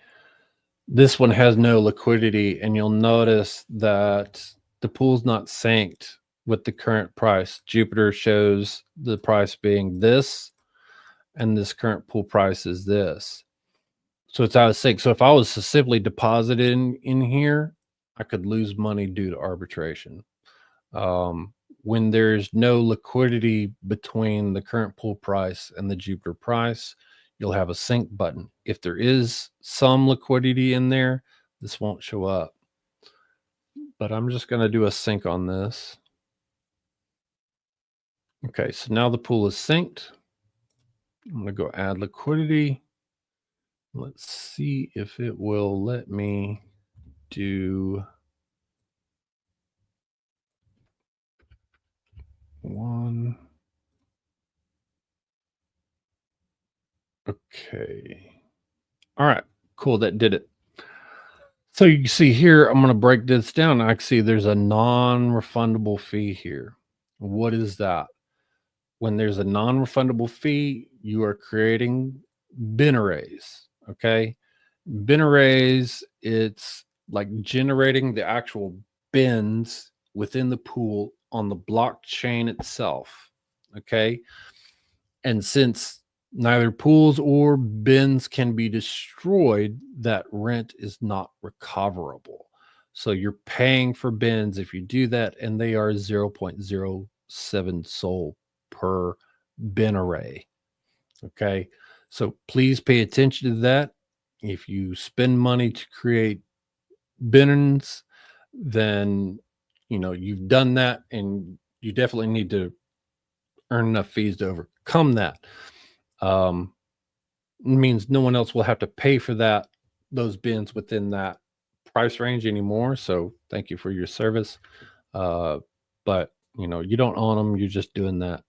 This one has no liquidity, and you'll notice that the pool's not synced with the current price. Jupiter shows the price being this, and this current pool price is this. So it's out of sync. So if I was to simply deposit in here, I could lose money due to arbitration. When there's no liquidity between the current pool price and the Jupiter price, you'll have a sync button. If there is some liquidity in there, this won't show up. But I'm just going to do a sync on this. Okay, so now the pool is synced. I'm going to go add liquidity. Let's see if it will let me do one. Okay. All right, cool. That did it. So you can see here, I'm going to break this down. I can see there's a non-refundable fee here. What is that? When there's a non-refundable fee, you are creating bin arrays. Okay. Bin arrays, it's like generating the actual bins within the pool on the blockchain itself. Okay. And since neither pools or bins can be destroyed, that rent is not recoverable. So you're paying for bins if you do that, and they are 0.07 SOL per bin array. Okay. So please pay attention to that. If you spend money to create bins, then you've done that, and you definitely need to earn enough fees to overcome that. Means no one else will have to pay for those bins within that price range anymore. So thank you for your service. But you don't own them, you're just doing that.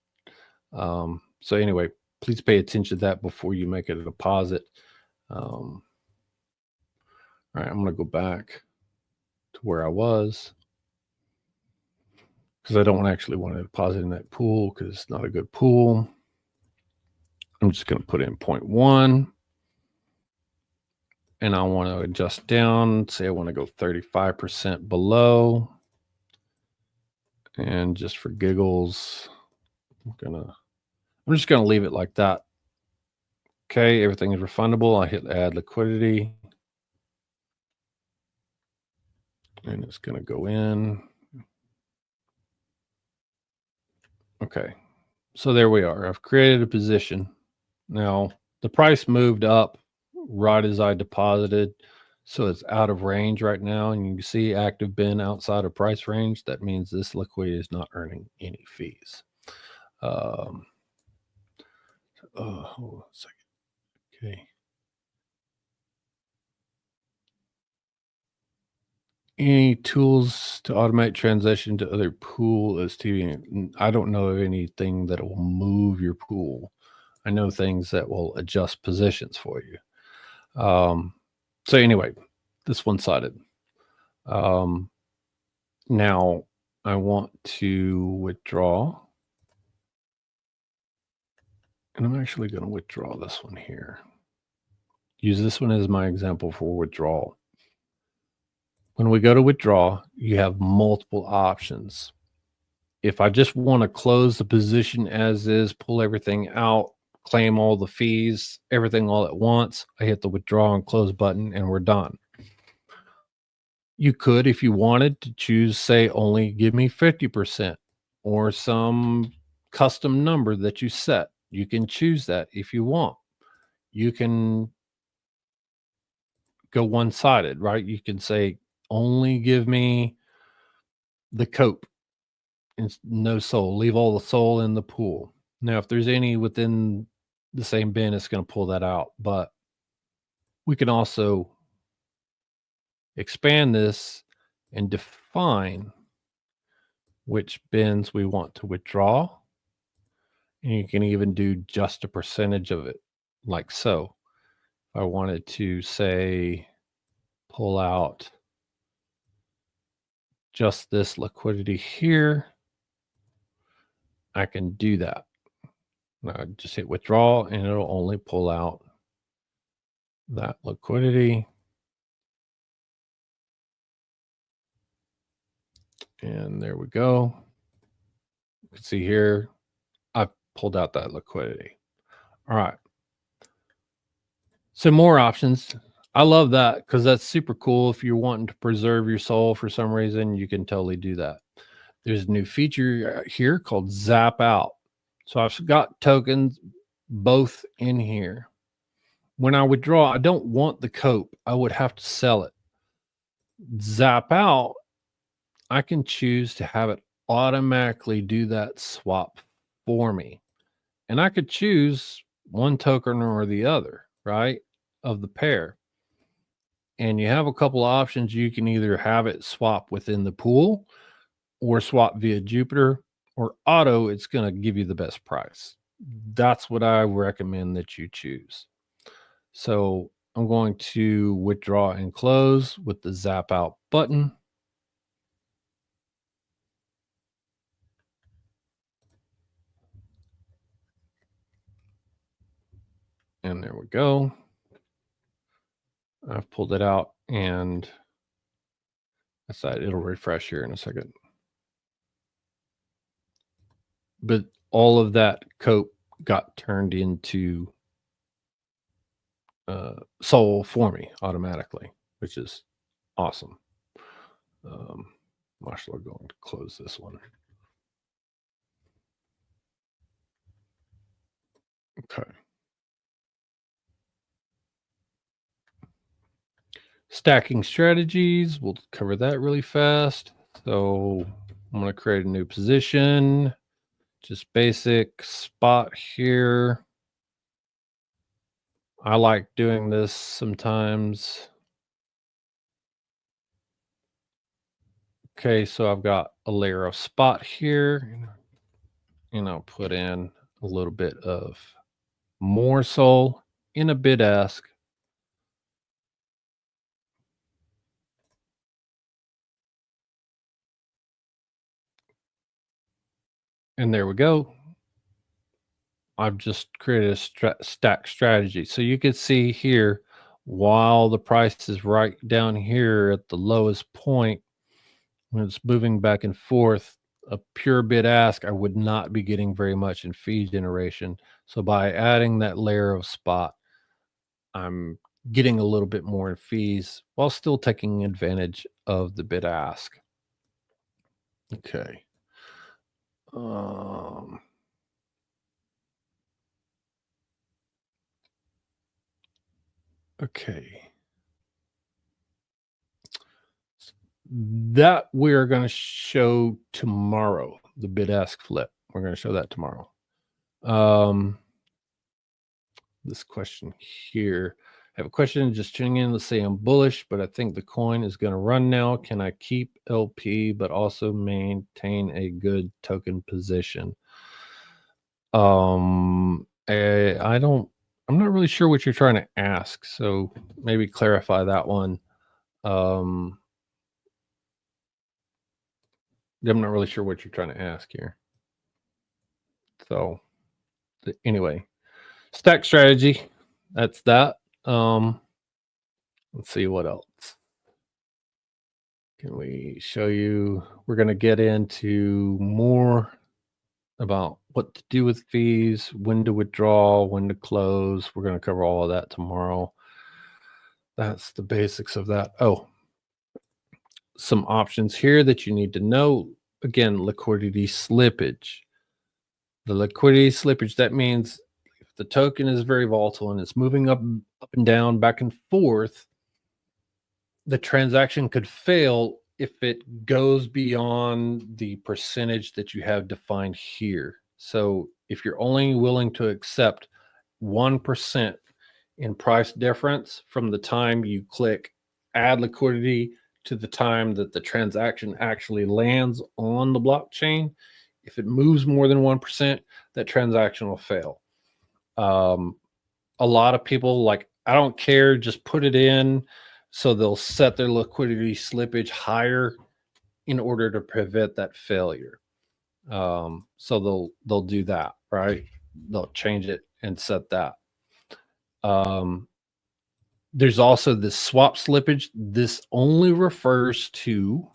So anyway, please pay attention to that before you make a deposit. All right, I'm going to go back to where I was, because I don't actually want to deposit in that pool because it's not a good pool. I'm just going to put in 0.1, and I want to adjust down. Say I want to go 35% below, and just for giggles, I'm just going to leave it like that. Okay, everything is refundable. I hit add liquidity, and it's going to go in. Okay, so there we are. I've created a position. Now the price moved up right as I deposited, so it's out of range right now, and you can see active bin outside of price range. That means this liquidity is not earning any fees. Hold on a second. Okay. Any tools to automate transition to other pool as TV? I don't know of anything that will move your pool. I know things that will adjust positions for you. So anyway, this one-sided. Now I want to withdraw, and I'm actually going to withdraw this one here. Use this one as my example for withdrawal. When we go to withdraw, you have multiple options. If I just want to close the position as is, pull everything out, claim all the fees, everything all at once, I hit the withdraw and close button, and we're done. You could, if you wanted to, choose, say, only give me 50% or some custom number that you set. You can choose that if you want. You can go one-sided, right? You can say, only give me the cope and no SOL. Leave all the SOL in the pool. Now, if there's any within the same bin, it's going to pull that out. But we can also expand this and define which bins we want to withdraw. And you can even do just a percentage of it, like so. If I wanted to, say, pull out just this liquidity here, I can do that. Now just hit withdraw, and it'll only pull out that liquidity. And there we go. You can see here, I've pulled out that liquidity. All right. Some more options. I love that because that's super cool. If you're wanting to preserve your soul for some reason, you can totally do that. There's a new feature here called Zap Out. So I've got tokens both in here. When I withdraw, I don't want the cope. I would have to sell it. Zap Out, I can choose to have it automatically do that swap for me. And I could choose one token or the other, right, of the pair. And you have a couple of options. You can either have it swap within the pool or swap via Jupiter or auto. It's going to give you the best price. That's what I recommend that you choose. So I'm going to withdraw and close with the Zap Out button. And there we go. I've pulled it out and I said it'll refresh here in a second. But all of that cope got turned into soul for me automatically, which is awesome. I'm actually going to close this one. Okay. Stacking strategies. We'll cover that really fast. So I'm going to create a new position. Just basic spot here. I like doing this sometimes. Okay, so I've got a layer of spot here. And I'll put in a little bit of more soul in a bid ask. And there we go. I've just created a stack strategy. So you can see here, while the price is right down here at the lowest point, when it's moving back and forth, a pure bid ask, I would not be getting very much in fee generation. So by adding that layer of spot, I'm getting a little bit more in fees while still taking advantage of the bid ask. Okay. Okay. That we're going to show tomorrow, the bid ask flip. We're going to show that tomorrow. This question here. I have a question just tuning in. Let's say I'm bullish, but I think the coin is going to run now. Can I keep LP but also maintain a good token position? I'm not really sure what you're trying to ask, so maybe clarify that one. I'm not really sure what you're trying to ask here. So anyway, stack strategy, that's that. Let's see what else. Can we show you? We're going to get into more about what to do with fees, when to withdraw, when to close. We're going to cover all of that tomorrow. That's the basics of that. Oh, some options here that you need to know. Again, liquidity slippage. The liquidity slippage, that means if the token is very volatile and it's moving up and down, back and forth, the transaction could fail if it goes beyond the percentage that you have defined here. So if you're only willing to accept 1% in price difference from the time you click add liquidity to the time that the transaction actually lands on the blockchain, if it moves more than 1%, that transaction will fail. A lot of people like, I don't care, just put it in. So they'll set their liquidity slippage higher in order to prevent that failure. So they'll do that, right? They'll change it and set that. There's also this swap slippage. This only refers to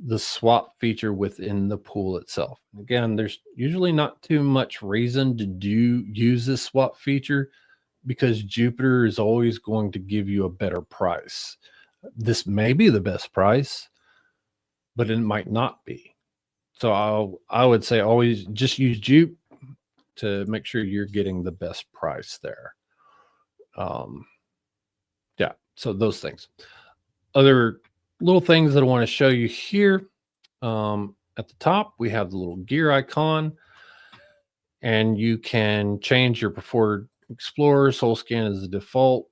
the swap feature within the pool itself. Again, there's usually not too much reason to use this swap feature because Jupiter is always going to give you a better price. This may be the best price, but it might not be. So I would say always just use Jupe to make sure you're getting the best price there. Yeah, so those things. Other little things that I want to show you here. At the top, we have the little gear icon, and you can change your preferred explorer. SoulScan is the default.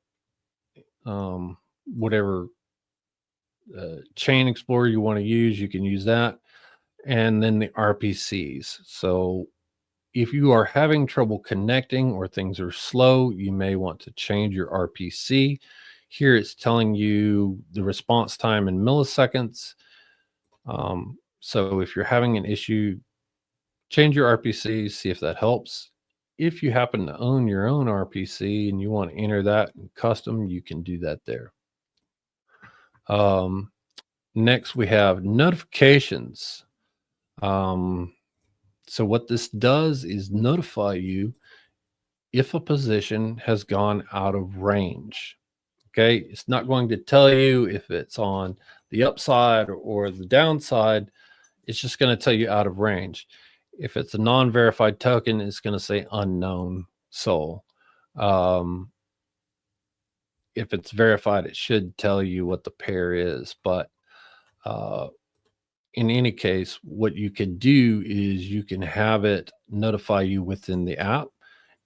Whatever chain explorer you want to use, you can use that. And then the RPCs. So if you are having trouble connecting or things are slow, you may want to change your RPC. Here it's telling you the response time in milliseconds. So if you're having an issue, change your RPC, see if that helps. If you happen to own your own RPC and you want to enter that in custom, you can do that there. Next, we have notifications. So what this does is notify you if a position has gone out of range. Okay, it's not going to tell you if it's on the upside or the downside. It's just going to tell you out of range. If it's a non-verified token, it's going to say unknown soul. If it's verified, it should tell you what the pair is. But in any case, what you can do is you can have it notify you within the app.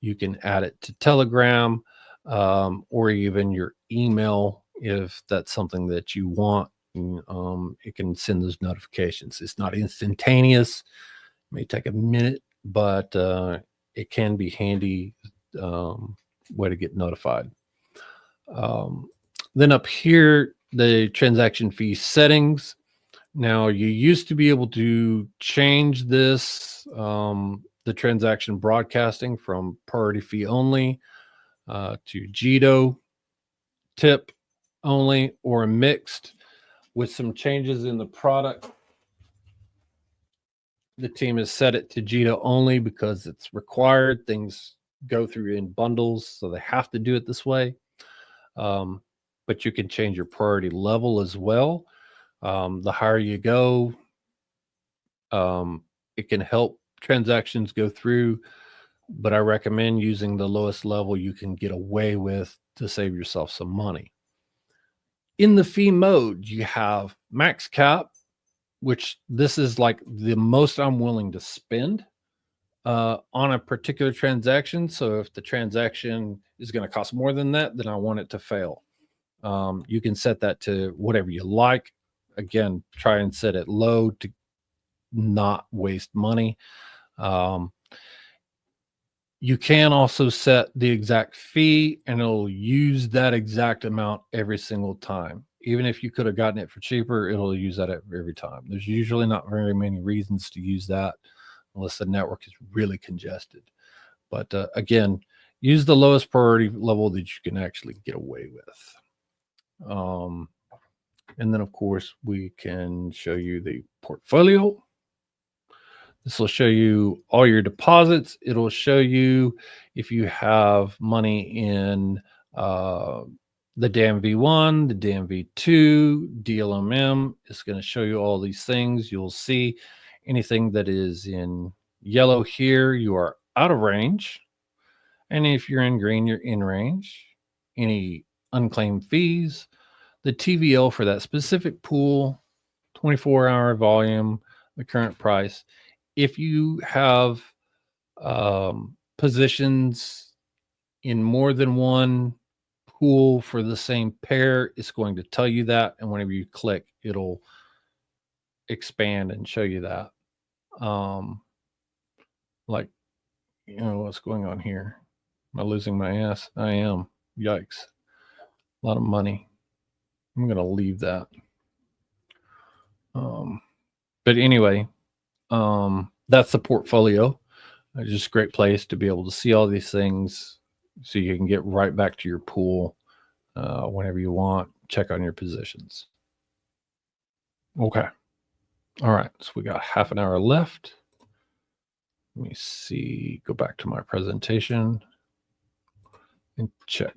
You can add it to Telegram or even your email if that's something that you want. It can send those notifications. It's not instantaneous. It may take a minute, but it can be handy way to get notified. Then up here, the transaction fee settings. Now, you used to be able to change this, the transaction broadcasting from priority fee only to Jito tip only or mixed. With some changes in the product, the team has set it to Jito only because it's required. Things go through in bundles, so they have to do it this way. But you can change your priority level as well. The higher you go, it can help transactions go through, but I recommend using the lowest level you can get away with to save yourself some money. In the fee mode, you have max cap, which this is like the most I'm willing to spend on a particular transaction. So if the transaction is going to cost more than that, then I want it to fail. You can set that to whatever you like. Again, try and set it low to not waste money. You can also set the exact fee and it'll use that exact amount every single time. Even if you could have gotten it for cheaper, it'll use that every time. There's usually not very many reasons to use that unless the network is really congested. But again, use the lowest priority level that you can actually get away with. And then, of course, we can show you the portfolio. This will show you all your deposits. It'll show you if you have money in the DAMM V1, the DAMM V2, DLMM. It's going to show you all these things. You'll see anything that is in yellow here, you are out of range. And if you're in green, you're in range. Any unclaimed fees, the TVL for that specific pool, 24-hour volume, the current price. If you have positions in more than one pool for the same pair, it's going to tell you that. And whenever you click, it'll expand and show you that. Like, you know, what's going on here? Am I losing my ass? I am. Yikes. A lot of money. I'm going to leave that. But anyway, that's the portfolio. It's just a great place to be able to see all these things so you can get right back to your pool whenever you want. Check on your positions. Okay. All right. So we got half an hour left. Let me see. Go back to my presentation. and check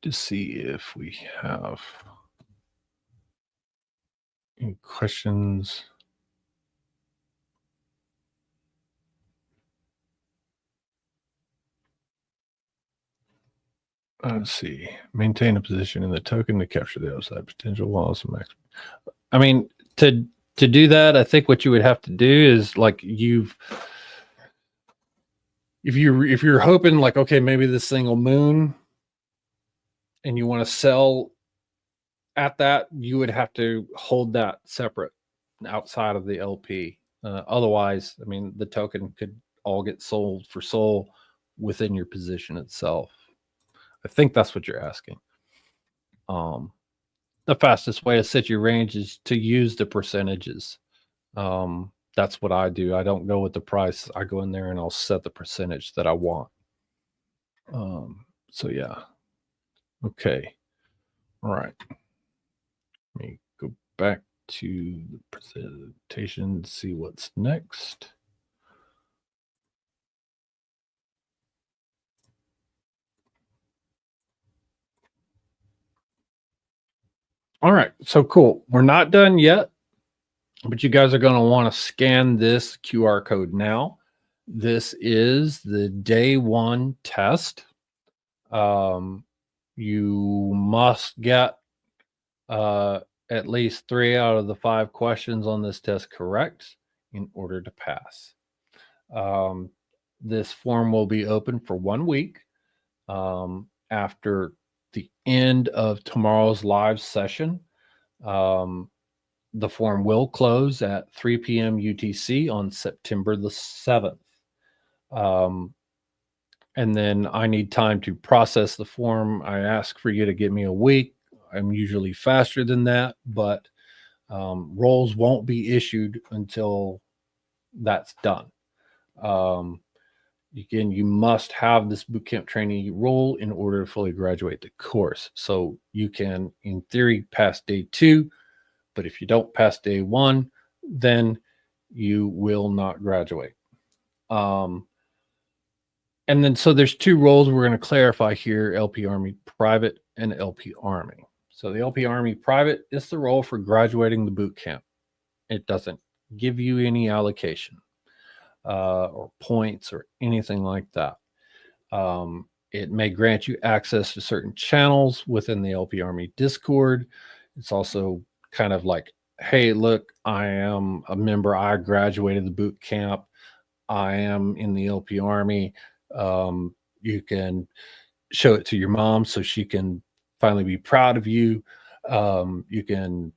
to see if we have any questions. Let's see. Maintain a position in the token to capture the upside potential while it's max. I mean, to do that, I think what you would have to do is like if you're hoping like, okay, maybe this thing will moon and you want to sell at that, you would have to hold that separate outside of the LP. Otherwise, I mean, the token could all get sold for SOL within your position itself. I think that's what you're asking. The fastest way to set your range is to use the percentages. That's what I do. I don't go with the price. I go in there and I'll set the percentage that I want. So yeah. Okay. All right. Let me go back to the presentation, see what's next. All right, so cool. We're not done yet, but you guys are going to want to scan this QR code now. This is the day one test. You must get at least 3 out of the 5 questions on this test correct in order to pass. This form will be open for 1 week. After the end of tomorrow's live session, the form will close at 3 p.m. UTC on September the 7th. And then I need time to process the form. I ask for you to give me a week. I'm usually faster than that, but roles won't be issued until that's done. Again, you must have this bootcamp trainee role in order to fully graduate the course. So you can, in theory, pass day 2, but if you don't pass day 1, then you will not graduate. And then, so there's 2 roles we're going to clarify here, LP Army Private and LP Army. So the LP Army Private is the role for graduating the bootcamp. It doesn't give you any allocation or points or anything like that. It may grant you access to certain channels within the LP Army Discord. It's also kind of like, hey, look, I am a member. I graduated the boot camp. I am in the LP Army. You can show it to your mom so she can finally be proud of you. You can,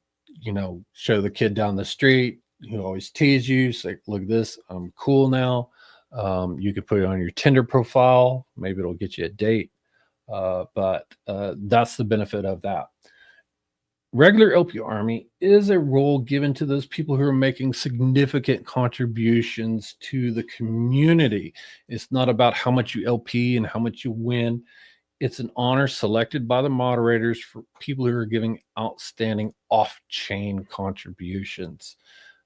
show the kid down the street who always tease you. Say, look at this, I'm cool now. You could put it on your Tinder profile. Maybe it'll get you a date. But that's the benefit of that. Regular LP Army is a role given to those people who are making significant contributions to the community. It's not about how much you LP and how much you win. It's an honor selected by the moderators for people who are giving outstanding off-chain contributions.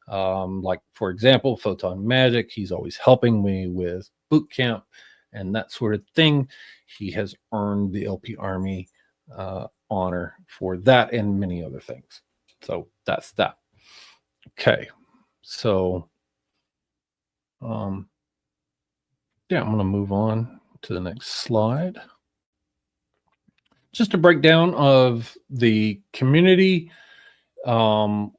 Like, for example, Photon Magic, he's always helping me with Bootcamp and that sort of thing. He has earned the LP Army honor for that and many other things. So that's that. Okay. So, yeah, I'm going to move on to the next slide. Just a breakdown of the community, kind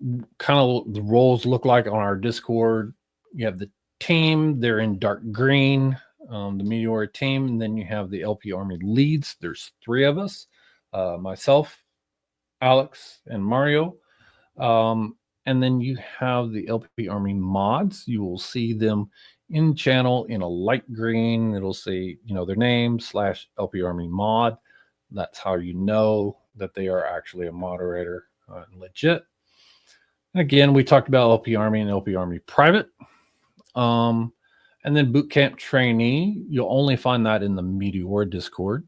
of the roles look like on our Discord. You have the team, they're in dark green, the Meteora team, and then you have the LP Army leads. There's 3 of us. Myself, Alex, and Mario. And then you have the LP Army mods. You will see them in channel in a light green. It'll say, their name / LP Army mod. That's how you know that they are actually a moderator and legit. And again, we talked about LP Army and LP Army Private. And then Bootcamp Trainee, you'll only find that in the Meteora Discord.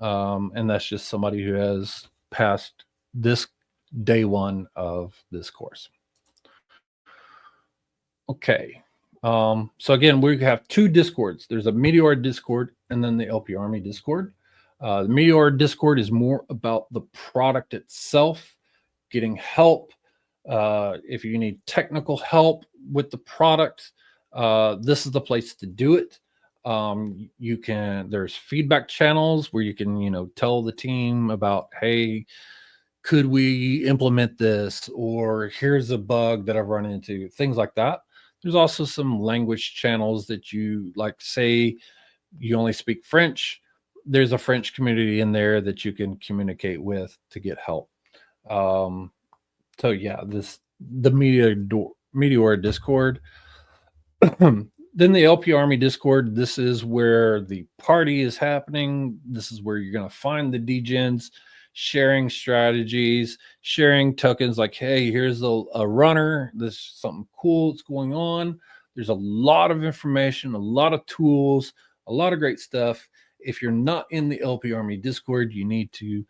And that's just somebody who has passed this day 1 of this course. Okay. So again, we have 2 Discords. There's a Meteora Discord and then the LP Army Discord. The Meteora Discord is more about the product itself, getting help. If you need technical help with the product, this is the place to do it. There's feedback channels where you can, tell the team about, hey, could we implement this? Or here's a bug that I've run into, things like that. There's also some language channels that you like, say you only speak French. There's a French community in there that you can communicate with to get help. So yeah, the Meteora Discord. Then the LP Army Discord, this is where the party is happening. This is where you're going to find the degens, sharing strategies, sharing tokens like, hey, here's a runner. This is something cool that's going on. There's a lot of information, a lot of tools, a lot of great stuff. If you're not in the LP Army Discord, you need to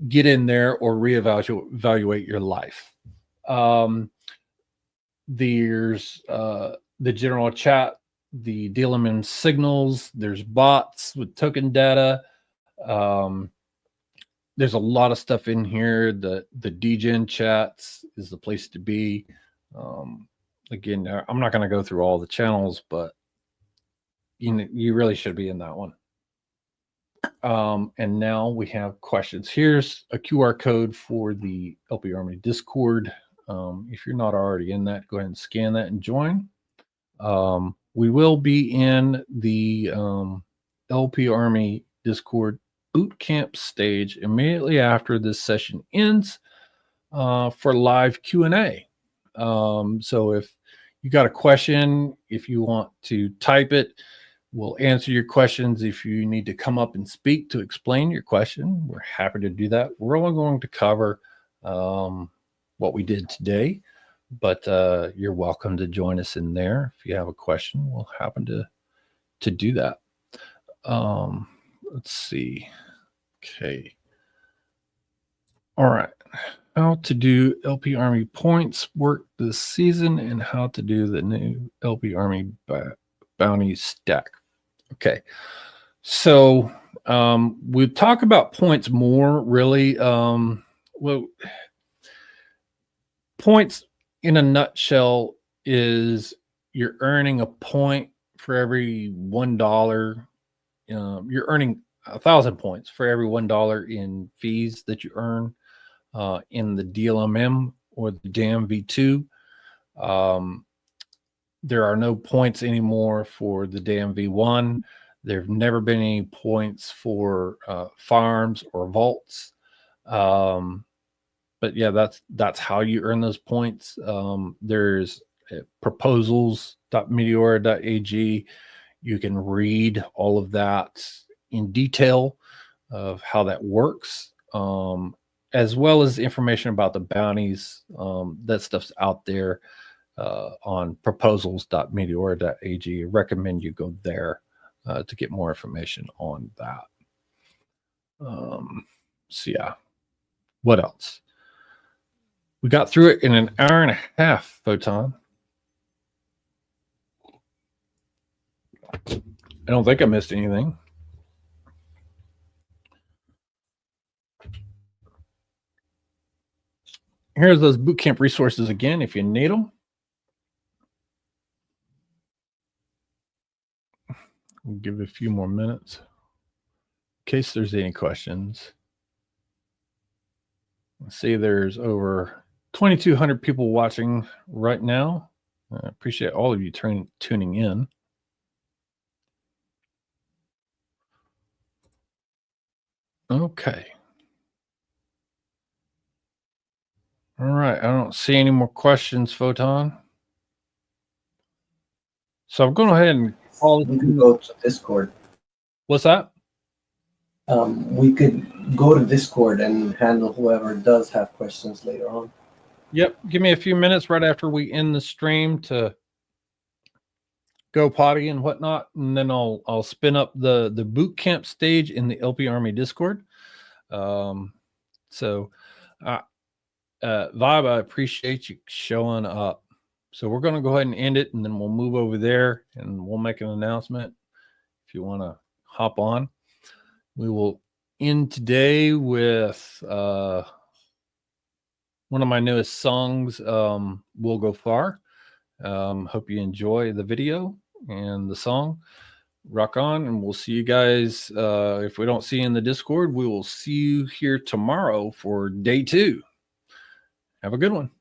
get in there or reevaluate your life. There's the general chat, the DLMM signals, there's bots with token data. There's a lot of stuff in here. The degen chats is the place to be. Again, I'm not going to go through all the channels, but you really should be in that one. And now we have questions. Here's a QR code for the LP Army Discord. If you're not already in that, go ahead and scan that and join. We will be in the LP Army Discord Bootcamp stage immediately after this session ends for live Q&A. So if you got a question, if you want to type it, we'll answer your questions. If you need to come up and speak to explain your question, we're happy to do that. We're only going to cover what we did today, but you're welcome to join us in there. If you have a question, we'll happen to do that. Let's see. Okay. All right. How to do LP Army points work this season and how to do the new LP Army bounty stack. Okay. So we'll talk about points more really. Well, points in a nutshell is you're earning a point for every $1. You're earning 1,000 points for every $1 in fees that you earn in the DLMM or the DAMM V2. There are no points anymore for the DAMM V1. There have never been any points for farms or vaults. But yeah, that's how you earn those points. There's proposals.meteora.ag. You can read all of that in detail of how that works, as well as information about the bounties. That stuff's out there on proposals.meteora.ag. I recommend you go there to get more information on that. So yeah, what else? We got through it in an hour and a half, Photon. I don't think I missed anything. Here's those bootcamp resources again if you need them. We'll give it a few more minutes in case there's any questions. Let's see, there's over 2,200 people watching right now. I appreciate all of you tuning in. Okay. All right. I don't see any more questions, Photon. So I'm going ahead and we can go to Discord. What's that? We could go to Discord and handle whoever does have questions later on. Yep. Give me a few minutes right after we end the stream to go potty and whatnot, and then I'll spin up the boot camp stage in the LP Army Discord. Vibe, I appreciate you showing up. So we're going to go ahead and end it, and then we'll move over there and we'll make an announcement if you want to hop on. We will end today with one of my newest songs, We'll Go Far. Hope you enjoy the video and the song. Rock on, and we'll see you guys. If we don't see you in the Discord, we will see you here tomorrow for day 2. Have a good one.